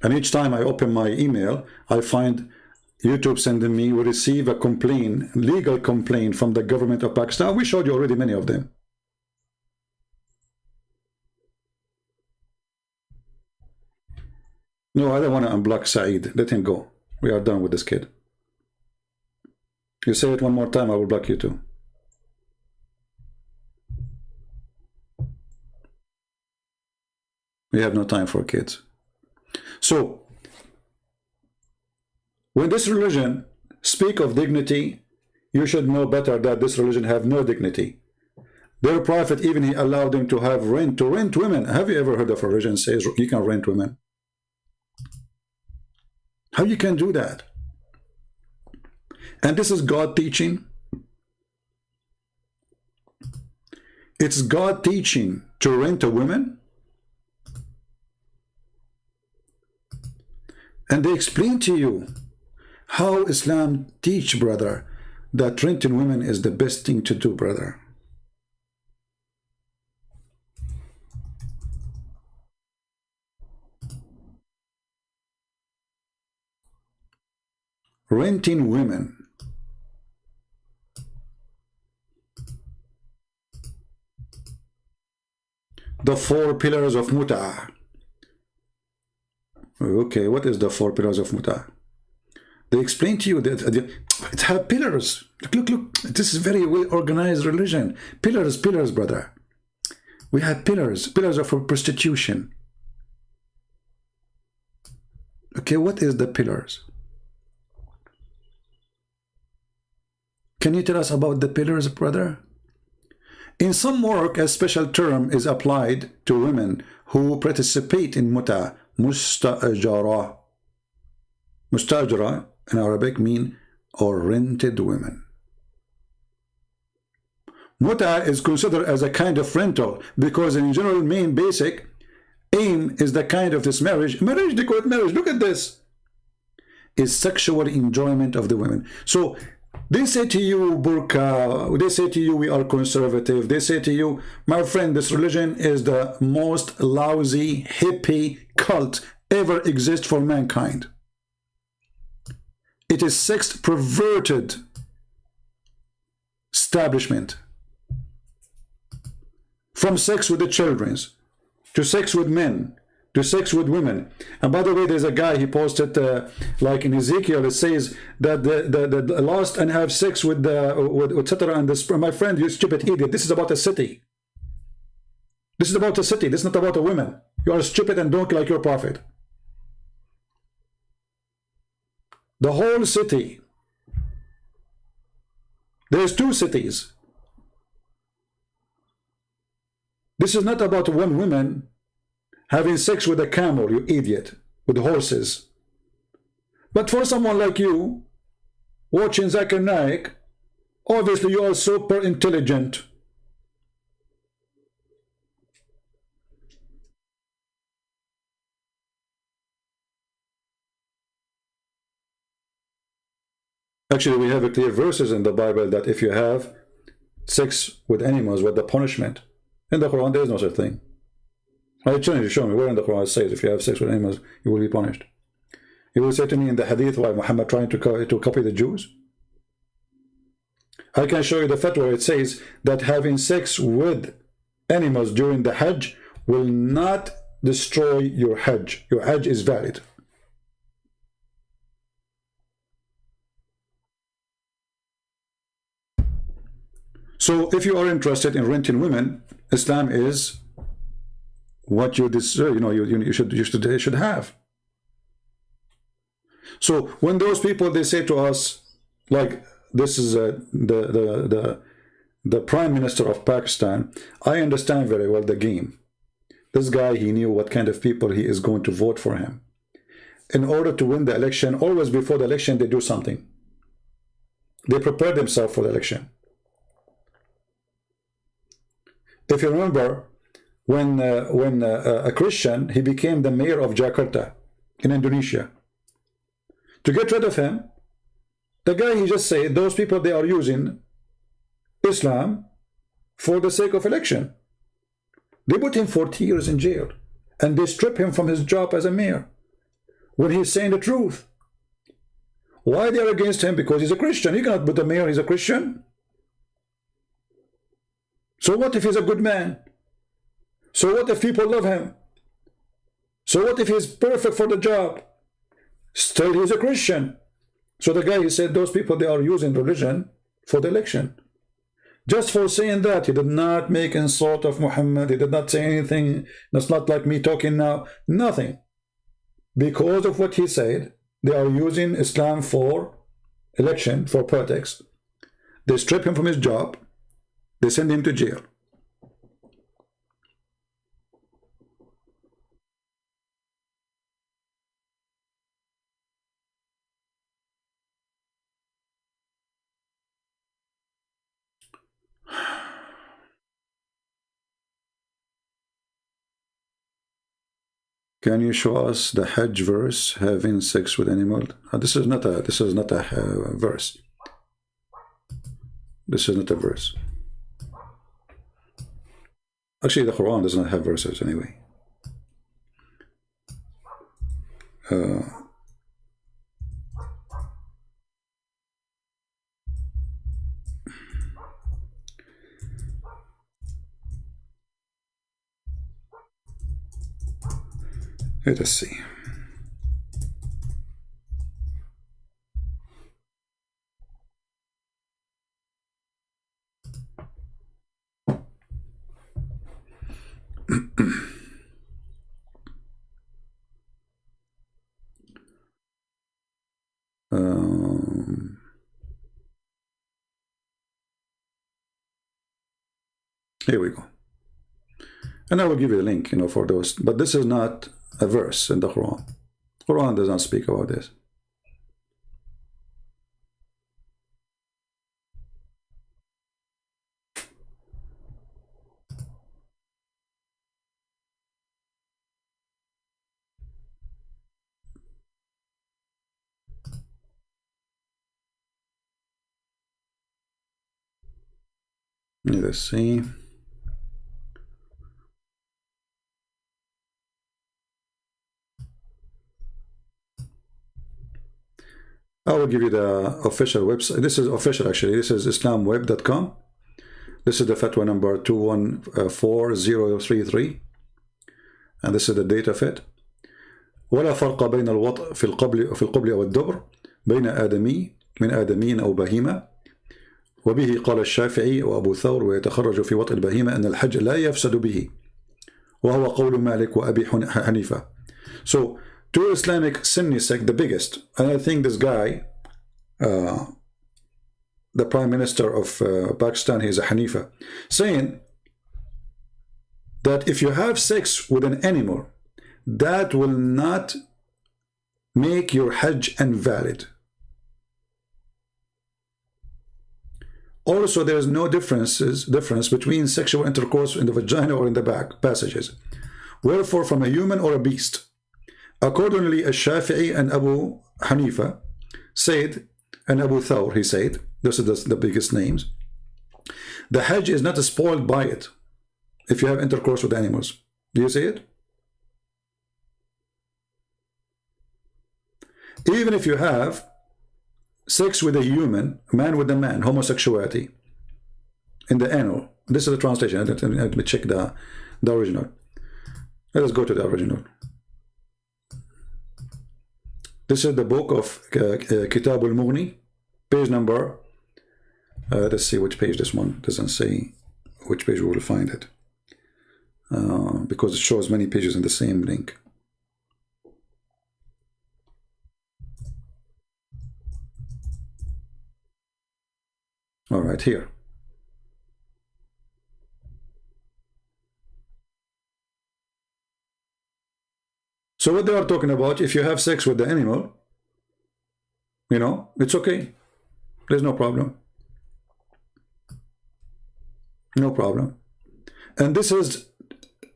Speaker 1: And each time I open my email, I find YouTube sending me, we receive a complaint, legal complaint from the government of Pakistan. We showed you already many of them. No, I don't want to unblock Saeed. Let him go. We are done with this kid. You say it one more time, I will block you too. We have no time for kids. So, when this religion speak of dignity, you should know better that this religion have no dignity. Their prophet, even he allowed them to have rent, to rent women. Have you ever heard of a religion says you can rent women? How you can do that? And this is God teaching. It's God teaching to rent a woman. And they explain to you how Islam teach, brother, that renting women is the best thing to do, brother. renting women. The 4 pillars of muta. Okay, what is the 4 pillars of muta? They explain to you that it has pillars. Look, this is very well organized religion. Pillars, brother. We have pillars of prostitution. Okay, what is the pillars? Can you tell us about the pillars, brother? In some work, a special term is applied to women who participate in muta, mustajara. Mustajara in Arabic mean or rented women. Muta is considered as a kind of rental because in general main basic aim is the kind of this marriage, they call it marriage, look at this, is sexual enjoyment of the women. So they say to you, burqa, they say to you, we are conservative, they say to you, my friend, this religion is the most lousy hippie cult ever exist for mankind. It is sex perverted establishment. From sex with the children, to sex with men, to sex with women. And by the way, there's a guy, he posted like in Ezekiel, it says that the lost and have sex with the etc. And the, my friend, you stupid idiot, this is about a city. This is about a city. This is not about a woman. You are stupid and don't like your prophet. The whole city. There's 2 cities. This is not about one woman having sex with a camel, you idiot, with horses. But for someone like you, watching Zakir Naik, obviously you are super intelligent. Actually, we have a clear verses in the Bible that if you have sex with animals, what the punishment? In the Quran, there is no such thing. I tell you to show me where in the Quran it says if you have sex with animals, you will be punished. You will say to me in the hadith why Muhammad trying to copy the Jews. I can show you the fatwa where it says that having sex with animals during the Hajj will not destroy your Hajj. Your Hajj is valid. So if you are interested in renting women, Islam is what you deserve, you should have. So when those people, they say to us, like this is the Prime Minister of Pakistan, I understand very well the game. This guy, he knew what kind of people he is going to vote for him. In order to win the election, always before the election, they do something. They prepare themselves for the election. If you remember, when a Christian, he became the mayor of Jakarta in Indonesia. To get rid of him, the guy, he just said, those people, they are using Islam for the sake of election. They put him 40 years in jail, and they strip him from his job as a mayor when he's saying the truth. Why they are against him? Because he's a Christian. You cannot put the mayor, he's a Christian. So what if he's a good man? So what if people love him? So what if he's perfect for the job? Still he's a Christian. So the guy, he said those people, they are using religion for the election. Just for saying that, he did not make insult of Muhammad. He did not say anything. That's not like me talking now. Nothing. Because of what he said, they are using Islam for election, for politics. They strip him from his job. They send him to jail. Can you show us the Hajj verse, having sex with animal? This is not a verse. This is not a verse. Actually, the Quran does not have verses anyway. Let us see. Here we go. And I will give you a link, you know, for those. But this is not a verse in the Quran. Quran does not speak about this. Let's see. I will give you the official website. This is official, actually. This is islamweb.com. This is the fatwa number 214033. And this is the date of it. ولا فرق بين الوطء في القبل أو الدبر بين آدمي من آدمين أو بهيمة. وبه قال الشافعي وأبو ثور ويتخرج في وطء البهيمة أن الحج لا يفسد به. وهو قول مالك وأبي حنيفة. So, to Islamic Sunni sect, the biggest, and I think this guy, the Prime Minister of Pakistan, he is a Hanifa, saying that if you have sex with an animal, that will not make your Hajj invalid. Also, there is no difference between sexual intercourse in the vagina or in the back passages. Wherefore, from a human or a beast. Accordingly, Shafi'i and Abu Hanifa said, and Abu Thawr, he said, this is the biggest names, the Hajj is not spoiled by it if you have intercourse with animals. Do you see it? Even if you have sex with a human, man with a man, homosexuality, in the anal. This is the translation. Let me check the original. Let us go to the original. This is the book of Kitab al-Mughni, page number, let's see which page this one, doesn't say which page we will find it, because it shows many pages in the same link. All right, here. So what they are talking about, if you have sex with the animal, you know, it's okay. There's no problem. No problem. And this is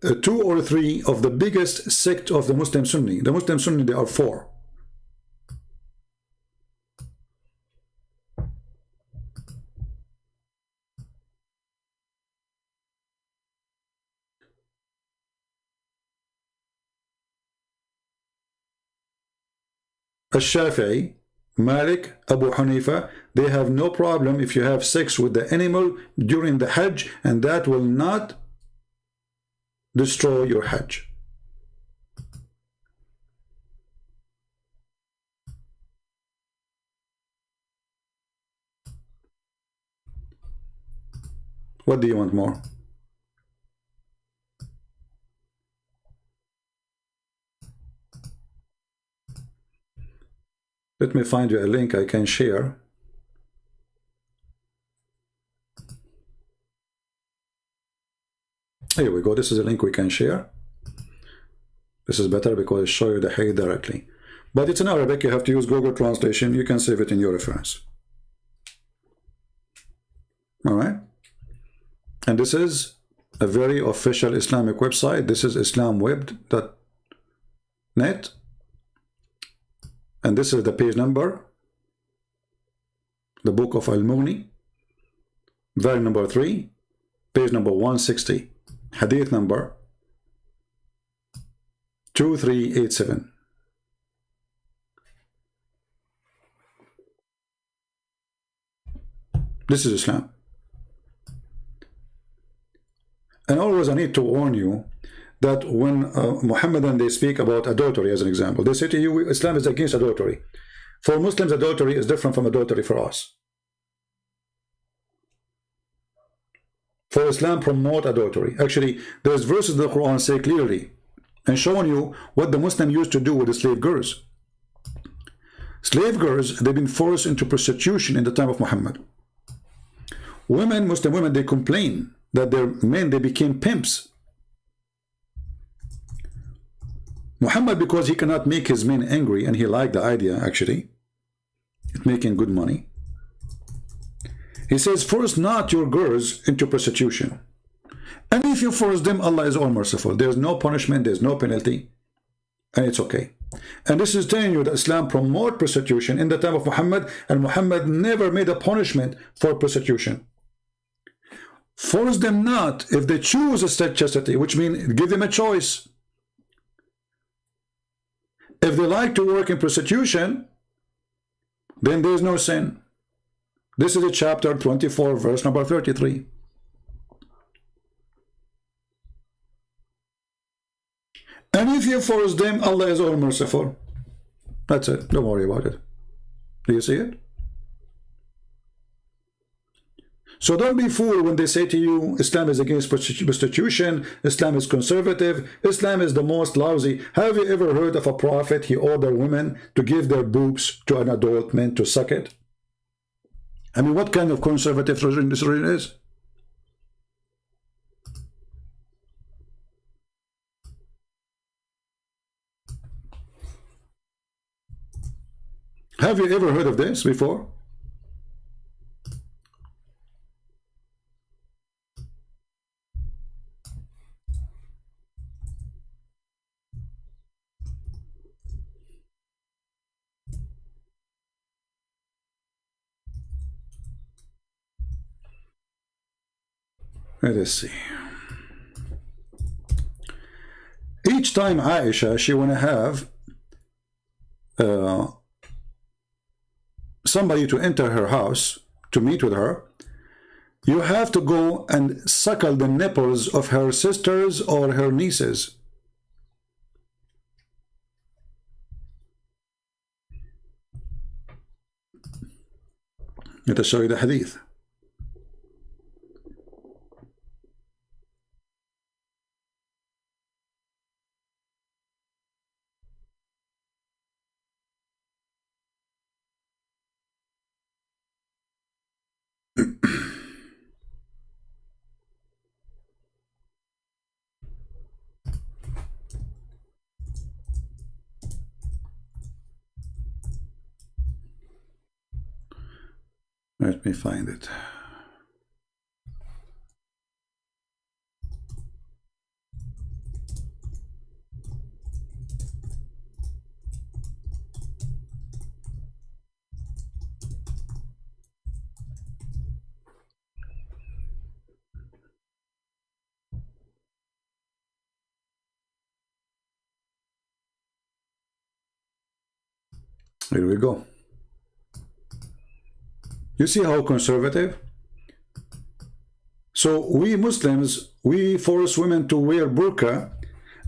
Speaker 1: 2 or 3 of the biggest sect of the Muslim Sunni. The Muslim Sunni, there are 4. Al-Shafi'i, Malik, Abu Hanifa, they have no problem if you have sex with the animal during the Hajj, and that will not destroy your Hajj. What do you want more? Let me find you a link I can share. Here we go. This is a link we can share. This is better because it shows you the hadith directly. But it's in Arabic. You have to use Google Translation. You can save it in your reference. All right. And this is a very official Islamic website. This is islamweb.net. And this is the page number, the book of Al-Mughni, volume number 3, page number 160, hadith number 2387. This is Islam. And always I need to warn you that when Muhammadan they speak about adultery as an example, they say to you Islam is against adultery. For Muslims, adultery is different from adultery for us. For Islam promote adultery. Actually, there's verses in the Qur'an say clearly and showing you what the Muslim used to do with the slave girls. Slave girls, they've been forced into prostitution in the time of Muhammad. Women, Muslim women, they complain that their men, they became pimps. Muhammad, because he cannot make his men angry, and he liked the idea actually, making good money. He says, force not your girls into prostitution. And if you force them, Allah is all merciful. There's no punishment, there's no penalty, and it's okay. And this is telling you that Islam promote prostitution in the time of Muhammad, and Muhammad never made a punishment for prostitution. Force them not if they choose a chastity, which means give them a choice. If they like to work in prostitution, then there is no sin. This is a chapter 24, verse number 33. And if you force them, Allah is all merciful. That's it. Don't worry about it. Do you see it? So don't be fooled when they say to you, Islam is against prostitution, Islam is conservative, Islam is the most lousy. Have you ever heard of a prophet, he ordered women to give their boobs to an adult man to suck it? I mean, what kind of conservative religion this religion is? Have you ever heard of this before? Let us see. Each time Aisha, she want to have somebody to enter her house to meet with her, you have to go and suckle the nipples of her sisters or her nieces. Let us show you the hadith. Let me find it. Here we go. You see how conservative? So we Muslims, we force women to wear burqa,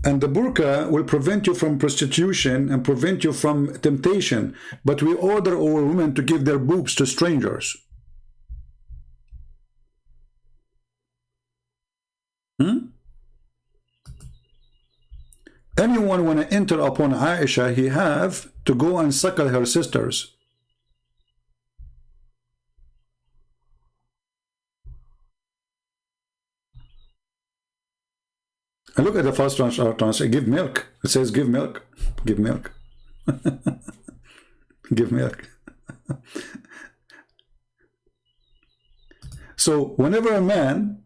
Speaker 1: and the burqa will prevent you from prostitution and prevent you from temptation, but we order our women to give their boobs to strangers. Anyone want to enter upon Aisha, he have to go and suckle her sisters. And look at the first translation, give milk. It says give milk, give milk. Give milk. So whenever a man,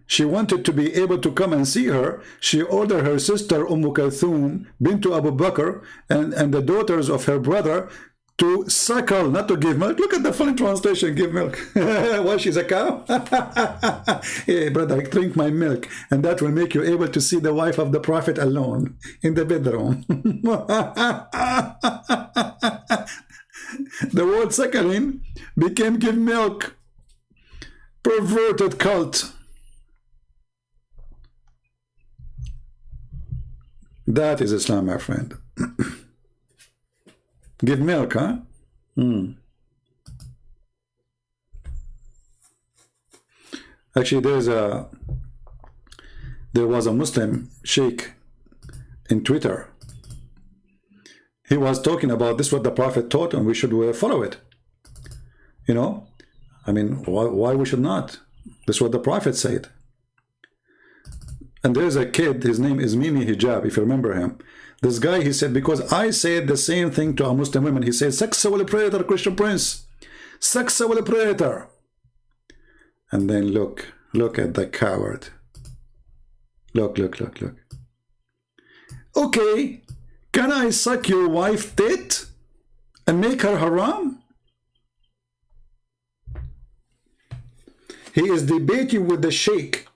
Speaker 1: she wanted to be able to come and see her, she ordered her sister Kulthum bint Abu Bakr and the daughters of her brother to suckle, not to give milk. Look at the funny translation, give milk. Why, she's a cow? Hey, brother, drink my milk, and that will make you able to see the wife of the Prophet alone in the bedroom. The word suckling became give milk. Perverted cult. That is Islam, my friend. Give milk, huh? Actually, there was a Muslim sheikh in Twitter. He was talking about this, what the Prophet taught, and we should follow it. You know, I mean, why we should not? This is what the Prophet said. And there's a kid, his name is Mimi Hijab, if you remember him. This guy, he said, because I said the same thing to a Muslim woman, he said, sexual predator, Christian Prince, sexual predator. And then look at the coward. Look. Okay, can I suck your wife tit and make her haram? He is debating with the sheikh.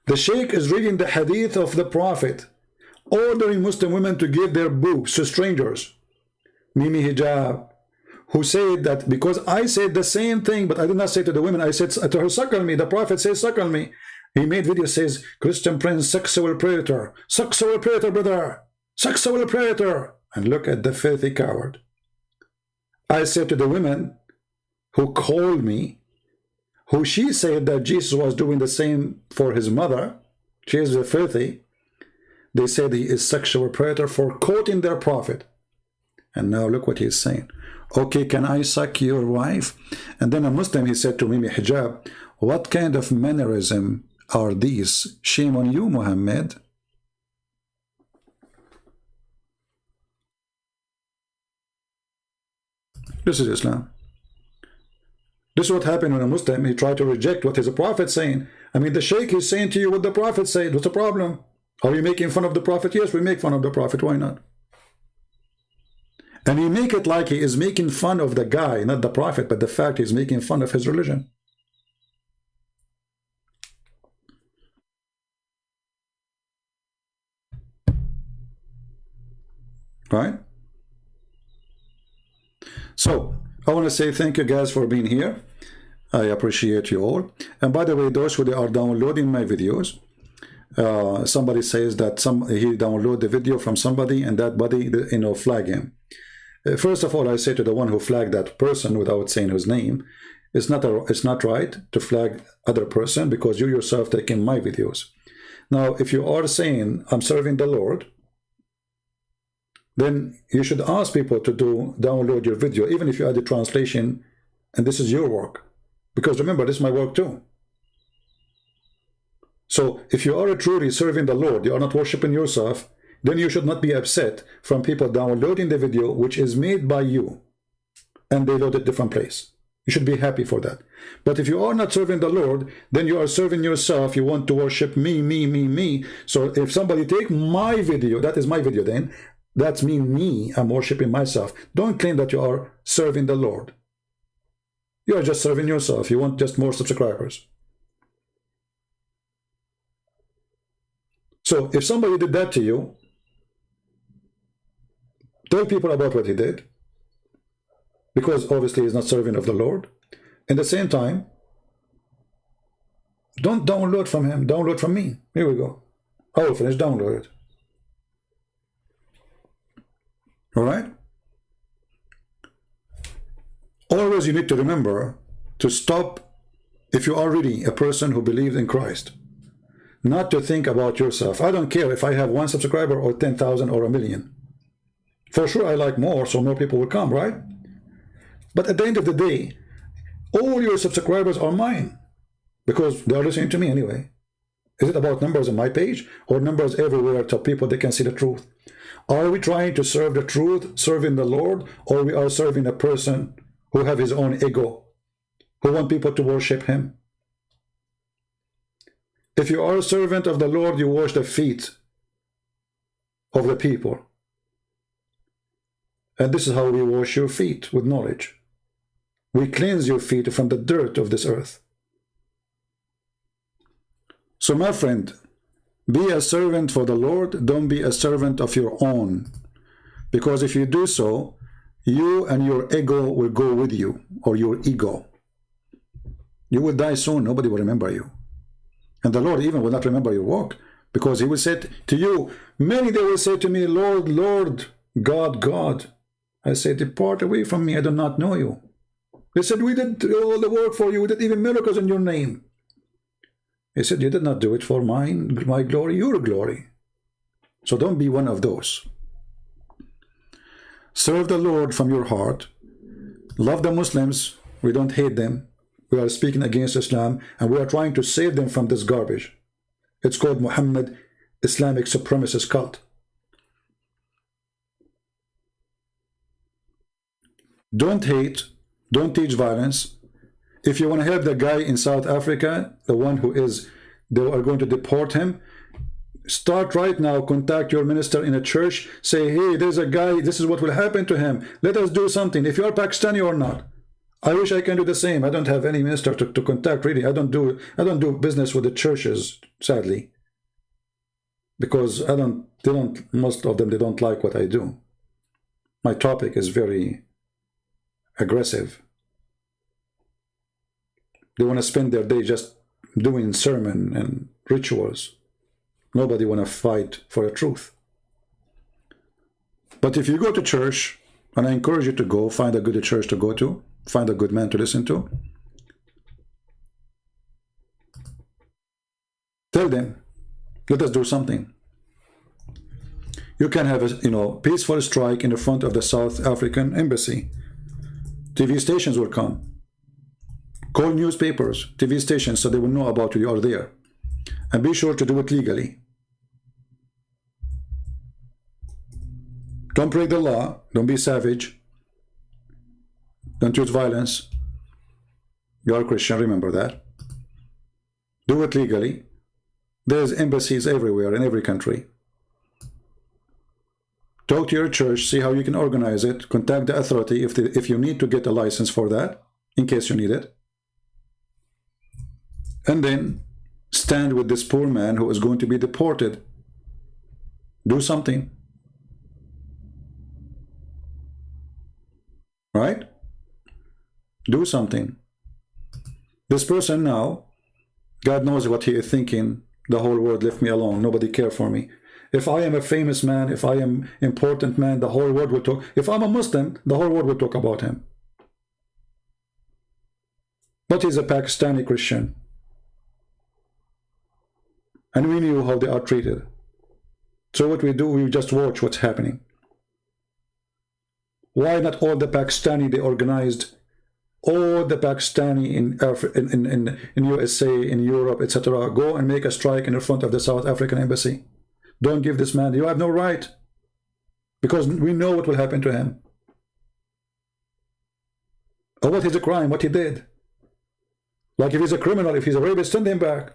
Speaker 1: The sheikh is reading the hadith of the Prophet, ordering Muslim women to give their boobs to strangers. Mimi Hijab, who said that because I said the same thing, but I did not say to the women, I said to her, suckle me. The Prophet says, suckle me. He made video, says, Christian Prince, sexual predator, brother, sexual predator. And look at the filthy coward. I said to the women who called me, who she said that Jesus was doing the same for his mother, she is filthy. They said he is sexual predator for quoting their prophet. And now look what he's saying. Okay, can I suck your wife? And then a Muslim, he said to Mimi Hijab, what kind of mannerism are these? Shame on you, Muhammad. This is Islam. This is what happened when a Muslim, he tried to reject what his prophet saying. I mean, the sheikh is saying to you what the prophet said. What's the problem? Are you making fun of the prophet? Yes, we make fun of the prophet. Why not? And he make it like he is making fun of the guy, not the prophet, but the fact he's making fun of his religion. Right? So, I want to say thank you guys for being here. I appreciate you all. And by the way, those who are downloading my videos, somebody says that he downloaded the video from somebody and that buddy, flag him. First of all, I say to the one who flagged that person without saying his name, it's not right to flag other person because you yourself taking my videos. Now, if you are saying I'm serving the Lord, then you should ask people to download your video, even if you add the translation, and this is your work. Because remember, this is my work too. So if you are truly serving the Lord, you are not worshiping yourself, then you should not be upset from people downloading the video which is made by you and they load it different place. You should be happy for that. But if you are not serving the Lord, then you are serving yourself. You want to worship me. So if somebody take my video, that is my video then, that's me, I'm worshiping myself. Don't claim that you are serving the Lord. You are just serving yourself. You want just more subscribers. So if somebody did that to you, tell people about what he did, because obviously he's not serving of the Lord. At the same time, don't download from him, download from me. Here we go. I will finish, download it. All right? Always you need to remember to stop, if you are really a person who believes in Christ, not to think about yourself. I don't care if I have 1 subscriber or 10,000 or 1,000,000. For sure I like more, so more people will come, right? But at the end of the day, all your subscribers are mine because they are listening to me anyway. Is it about numbers on my page or numbers everywhere so people they can see the truth? Are we trying to serve the truth, serving the Lord, or we are serving a person who have his own ego, who want people to worship him? If you are a servant of the Lord, you wash the feet of the people. And this is how we wash your feet, with knowledge. We cleanse your feet from the dirt of this earth. So my friend, be a servant for the Lord, don't be a servant of your own. Because if you do so, you and your ego will go with you, or your ego. You will die soon, nobody will remember you. And the Lord even will not remember your work, Because he will say to you, many they will say to me, Lord, Lord, God, God. I say, depart away from me, I do not know you. They said, we did all the work for you, we did even miracles in your name. He said, you did not do it for my glory, your glory. So don't be one of those. Serve the Lord from your heart. Love the Muslims. We don't hate them. We are speaking against Islam, and we are trying to save them from this garbage. It's called Muhammad Islamic supremacist cult. Don't hate. Don't teach violence. If you want to help the guy in South Africa, the one who is, they are going to deport him, start right now, contact your minister in a church, say, hey, there's a guy, this is what will happen to him. Let us do something. If you're Pakistani or not. I wish I can do the same. I don't have any minister to contact, really. I don't do business with the churches, sadly. Because most of them, they don't like what I do. My topic is very aggressive. They want to spend their day just doing sermon and rituals. Nobody want to fight for the truth. But if you go to church, and I encourage you to go, find a good church to go to, find a good man to listen to, tell them, let us do something. You can have a peaceful strike in the front of the South African embassy. TV stations will come. Call newspapers, TV stations, so they will know about you are there. And be sure to do it legally. Don't break the law. Don't be savage. Don't use violence. You are a Christian, remember that. Do it legally. There's embassies everywhere in every country. Talk to your church, see how you can organize it. Contact the authority if you need to get a license for that, in case you need it. And then stand with this poor man who is going to be deported. Do something. Right? Do something. This person now, God knows what he is thinking. The whole world left me alone. Nobody cared for me. If I am a famous man, if I am important man, the whole world will talk. If I'm a Muslim, the whole world will talk about him. But he's a Pakistani Christian. And we knew how they are treated. So what we do, we just watch what's happening. Why not all the Pakistani, they organized, all the Pakistani in USA, in Europe, etc., go and make a strike in the front of the South African embassy. Don't give this man, you have no right. Because we know what will happen to him. Or what is a crime, what he did. Like if he's a criminal, if he's a rapist, send him back.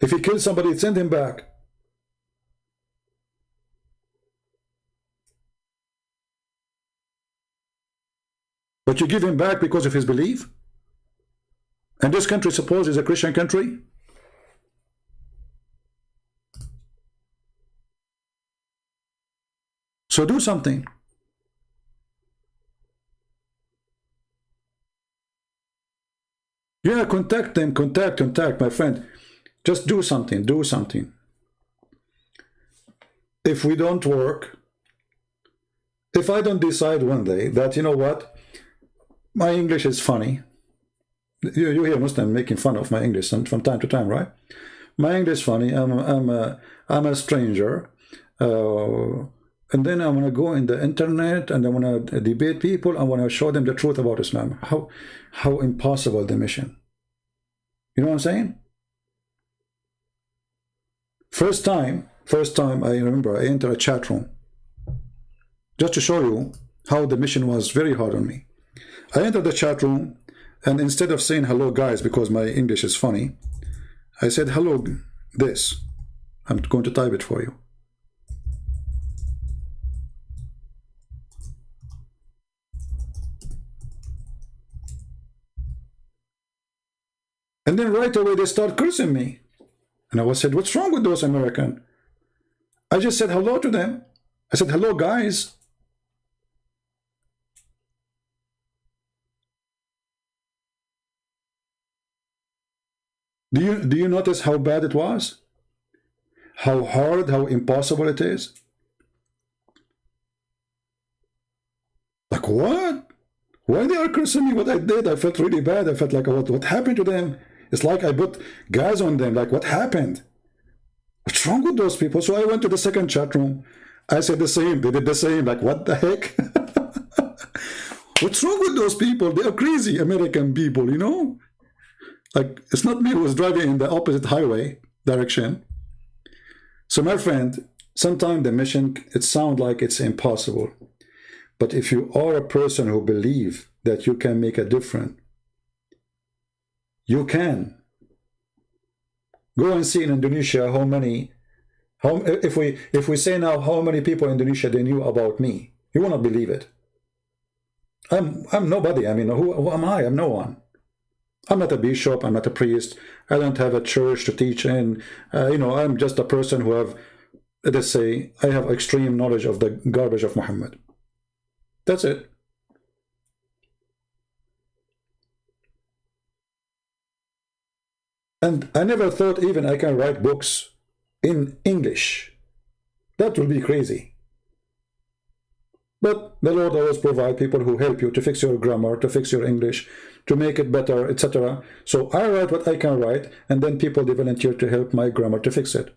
Speaker 1: If he kills somebody, send him back. But you give him back because of his belief? And this country, suppose, is a Christian country? So do something. Yeah, contact them, contact, my friend. Just do something, do something. If we don't work, if I don't decide one day that, you know what, my English is funny. You hear Muslims making fun of my English from time to time, right? My English is funny. I'm a stranger. And then I want to go in the internet and I want to debate people. I want to show them the truth about Islam. How impossible the mission. You know what I'm saying? First time I remember I entered a chat room. Just to show you how the mission was very hard on me. I entered the chat room and instead of saying hello guys because my English is funny, I said hello this. I'm going to type it for you. And then right away they start cursing me. And I said, what's wrong with those Americans? I just said hello to them. I said, hello guys. Do you notice how bad it was? How hard, how impossible it is? Like, what? Why they are cursing me what I did? I felt really bad. I felt like, what happened to them? It's like I put gas on them. Like, what happened? What's wrong with those people? So I went to the second chat room. I said the same. They did the same. Like, what the heck? What's wrong with those people? They are crazy American people, you know? Like, it's not me who was driving in the opposite highway direction. So my friend, sometimes the mission, it sounds like it's impossible. But if you are a person who believes that you can make a difference, you can. Go and see in Indonesia if we say now how many people in Indonesia they knew about me, you will not believe it. I'm nobody. I mean, who am I? I'm no one. I'm not a bishop. I'm not a priest. I don't have a church to teach in. You know, I'm just a person who have, let's say, I have extreme knowledge of the garbage of Muhammad. That's it. And I never thought even I can write books in English. That will be crazy. But the Lord always provides people who help you to fix your grammar, to fix your English, to make it better, etc. So I write what I can write, and then people they volunteer to help my grammar to fix it.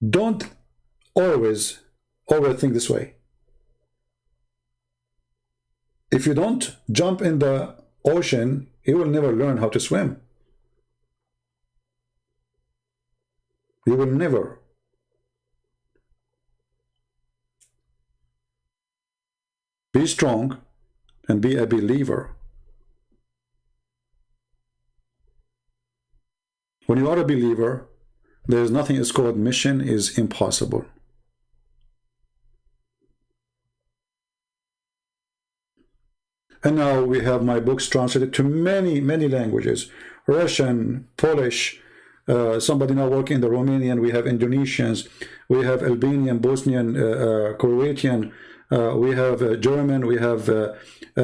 Speaker 1: Don't always think this way. If you don't jump in the ocean, you will never learn how to swim. You will never. Be strong and be a believer. When you are a believer, there is nothing is called mission is impossible. And now we have my books translated to many languages. Russian, Polish, somebody now working in the Romanian, we have Indonesians, we have Albanian, Bosnian, Croatian, we have German, we have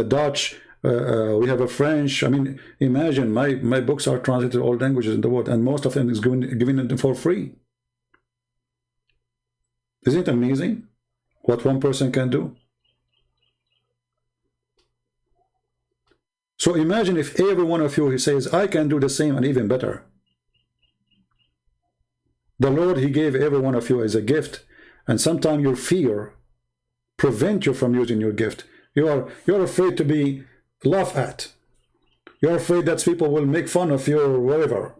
Speaker 1: Dutch, we have a French. I mean, imagine my books are translated to all languages in the world, and most of them is given them for free. Isn't it amazing what one person can do? So imagine if every one of you, he says, I can do the same and even better. The Lord, he gave every one of you as a gift, and sometimes your fear prevent you from using your gift. You're afraid to be laughed at. You're afraid that people will make fun of you or whatever.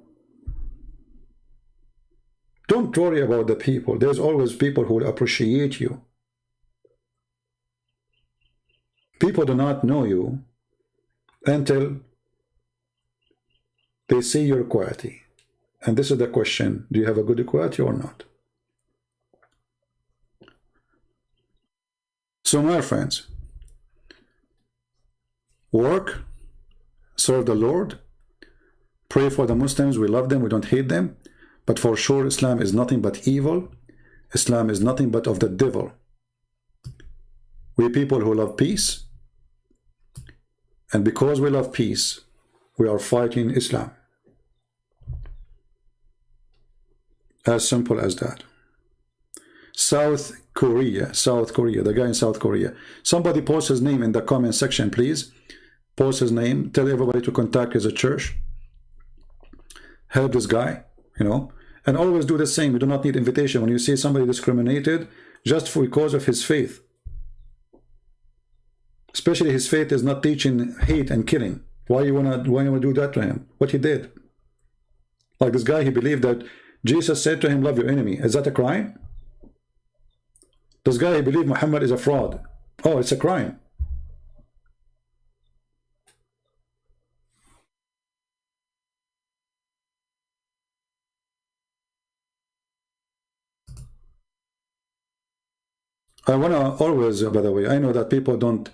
Speaker 1: Don't worry about the people. There's always people who will appreciate you. People do not know you until they see your quality. And this is the question, do you have a good quality or not? So my friends, work, serve the Lord, pray for the Muslims, we love them, we don't hate them, but for sure Islam is nothing but evil. Islam is nothing but of the devil. We people who love peace, and because we love peace, we are fighting Islam. As simple as that. South Korea, the guy in South Korea. Somebody post his name in the comment section, please. Post his name. Tell everybody to contact his church. Help this guy, you know. And always do the same. You do not need invitation. When you see somebody discriminated, just because of his faith. Especially his faith is not teaching hate and killing. Why you wanna do that to him? What he did? Like this guy, he believed that Jesus said to him, love your enemy. Is that a crime? This guy, he believed Muhammad is a fraud. Oh, it's a crime. I want to always, by the way, I know that people don't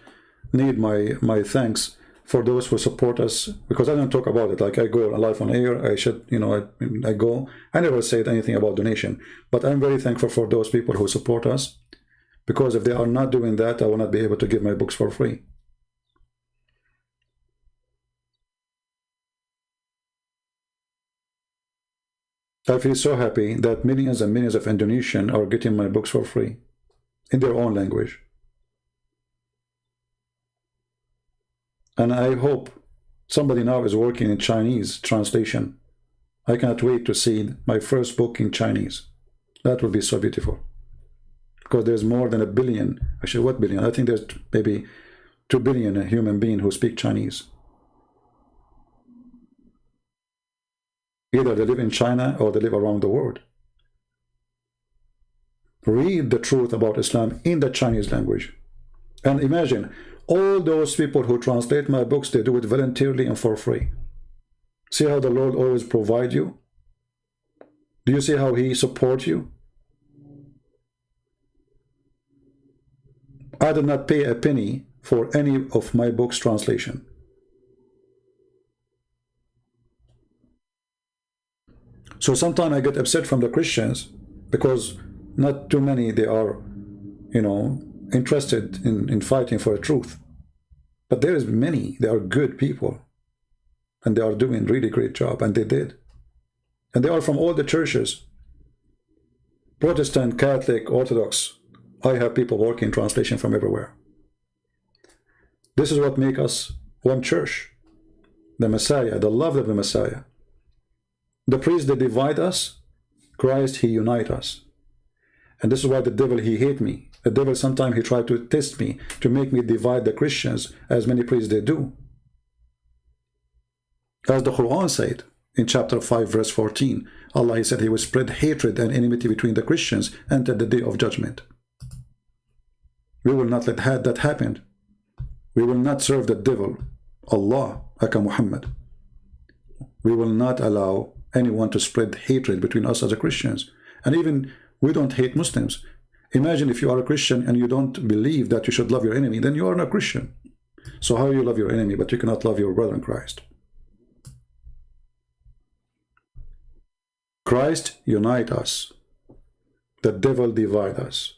Speaker 1: need my thanks for those who support us, because I don't talk about it. Like I go live on air, I should, you know, I never said anything about donation, but I'm very thankful for those people who support us, because if they are not doing that, I will not be able to give my books for free. I feel so happy that millions and millions of Indonesians are getting my books for free in their own language. And I hope somebody now is working in Chinese translation. I cannot wait to see my first book in Chinese. That will be so beautiful. Because there's more than 1 billion, actually what billion? I think there's maybe 2 billion human beings who speak Chinese. Either they live in China or they live around the world. Read the truth about Islam in the Chinese language. And imagine, all those people who translate my books, they do it voluntarily and for free. See how the Lord always provides you? Do you see how He supports you? I did not pay a penny for any of my books' translation. So sometimes I get upset from the Christians because not too many, they are, interested in fighting for the truth. But there is many, they are good people. And they are doing really great job, and they did. And they are from all the churches. Protestant, Catholic, Orthodox. I have people working translation from everywhere. This is what makes us one church. The Messiah, the love of the Messiah. The priests, they divide us. Christ, He unites us. And this is why the devil, he hate me. The devil, sometimes he tried to test me, to make me divide the Christians, as many priests they do. As the Qur'an said, in chapter 5, verse 14, Allah, He said He will spread hatred and enmity between the Christians until the day of judgment. We will not let that happen. We will not serve the devil, Allah, aka Muhammad. We will not allow anyone to spread hatred between us as a Christians. And even we don't hate Muslims. Imagine if you are a Christian and you don't believe that you should love your enemy, then you are not a Christian. So how you love your enemy, but you cannot love your brother in Christ? Christ unite us. The devil divide us.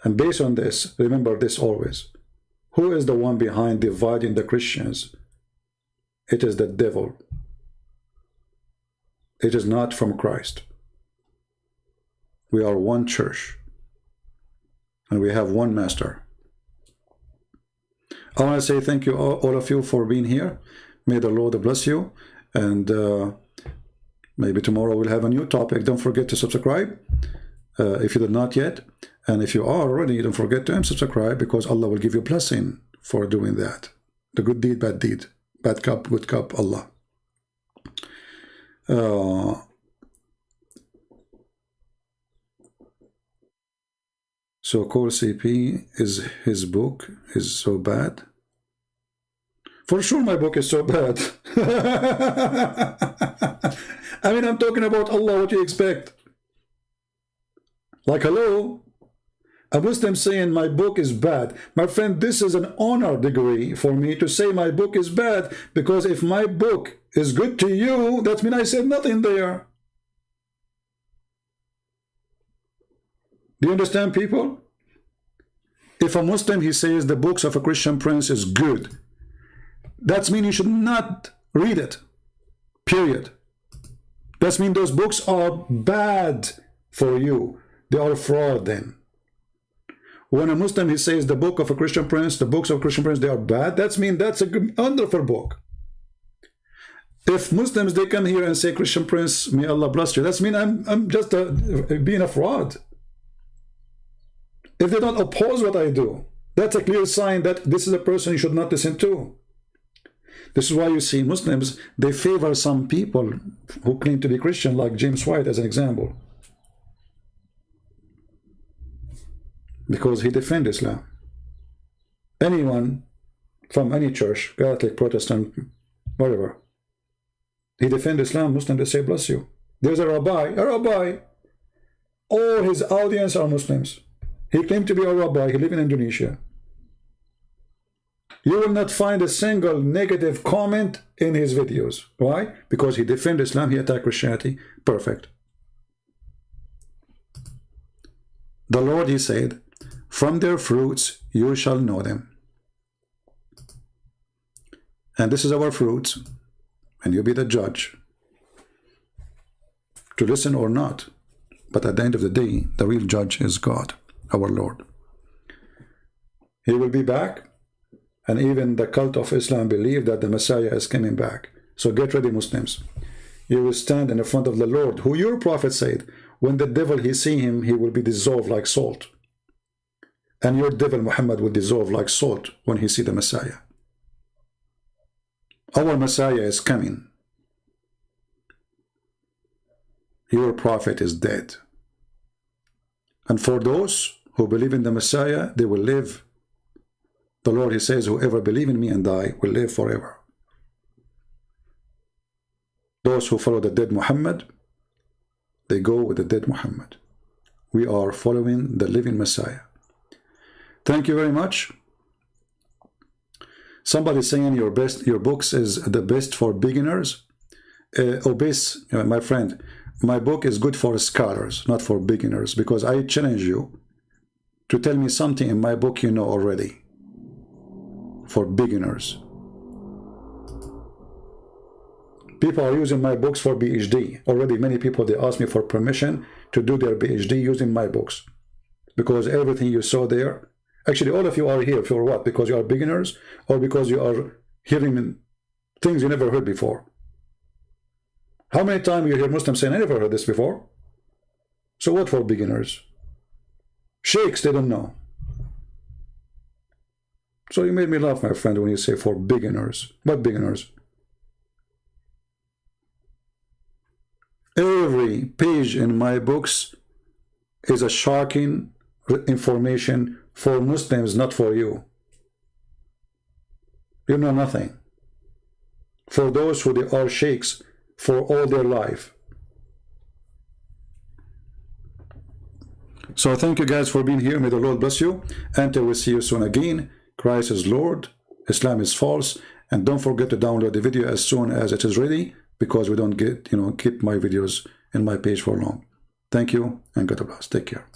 Speaker 1: And based on this, remember this always. Who is the one behind dividing the Christians? It is the devil. It is not from Christ. We are one church. And we have one master. I want to say thank you all of you for being here. May the Lord bless you. And maybe tomorrow we'll have a new topic. Don't forget to subscribe if you did not yet. And if you are already, don't forget to unsubscribe, because Allah will give you a blessing for doing that. The good deed, bad deed. Bad cup, good cup, Allah. So Call CP, is his book is so bad? For sure my book is so bad. I mean, I'm talking about Allah, what do you expect? Like, hello? A Muslim saying my book is bad. My friend, this is an honor degree for me to say my book is bad, because if my book is good to you, that means I said nothing there. Do you understand, people? If a Muslim, he says the books of a Christian prince is good, that means you should not read it. Period. That means those books are bad for you. They are fraud then. When a Muslim, he says the book of a Christian prince, the books of a Christian prince, they are bad, that means that's a good, wonderful book. If Muslims, they come here and say, Christian prince, may Allah bless you, that means I'm just being a fraud. If they don't oppose what I do, that's a clear sign that this is a person you should not listen to. This is why you see Muslims, they favor some people who claim to be Christian, like James White as an example. Because he defends Islam. Anyone from any church, Catholic, Protestant, whatever, he defends Islam, Muslim, they say, bless you. There's a rabbi. All his audience are Muslims. He claimed to be a rabbi, he lives in Indonesia. You will not find a single negative comment in his videos. Why? Because he defends Islam, he attacks Christianity. Perfect. The Lord, he said, from their fruits you shall know them. And this is our fruits, and you be the judge. to listen or not. But at the end of the day, the real judge is God, our Lord. He will be back, and even the cult of Islam believe that the Messiah is coming back. So get ready, Muslims. You will stand in the front of the Lord, who your prophet said, when the devil he see him, he will be dissolved like salt. And your devil Muhammad will dissolve like salt when he see the Messiah. Our Messiah is coming. Your prophet is dead. And for those who believe in the Messiah, they will live. The Lord, he says, whoever believe in me and die will live forever. Those who follow the dead Muhammad, they go with the dead Muhammad. We are following the living Messiah. Thank you very much. Somebody saying your books is the best for beginners. Obese, my friend, my book is good for scholars, not for beginners, because I challenge you to tell me something in my book you know already. For beginners. People are using my books for PhD. Already many people, they ask me for permission to do their PhD using my books. Because everything you saw there, actually all of you are here for what? Because you are beginners, or because you are hearing things you never heard before? How many times you hear Muslims saying, I never heard this before? So what for beginners? Sheikhs, they don't know. So you made me laugh, my friend, when you say for beginners. What beginners? Every page in my books is a shocking information for Muslims, not for you. You know nothing. For those who they are sheikhs for all their life. So thank you guys for being here. May the Lord bless you. Until we see you soon again. Christ is Lord, Islam is false, and don't forget to download the video as soon as it is ready, because we don't get, keep my videos in my page for long. Thank you, and God bless. Take care.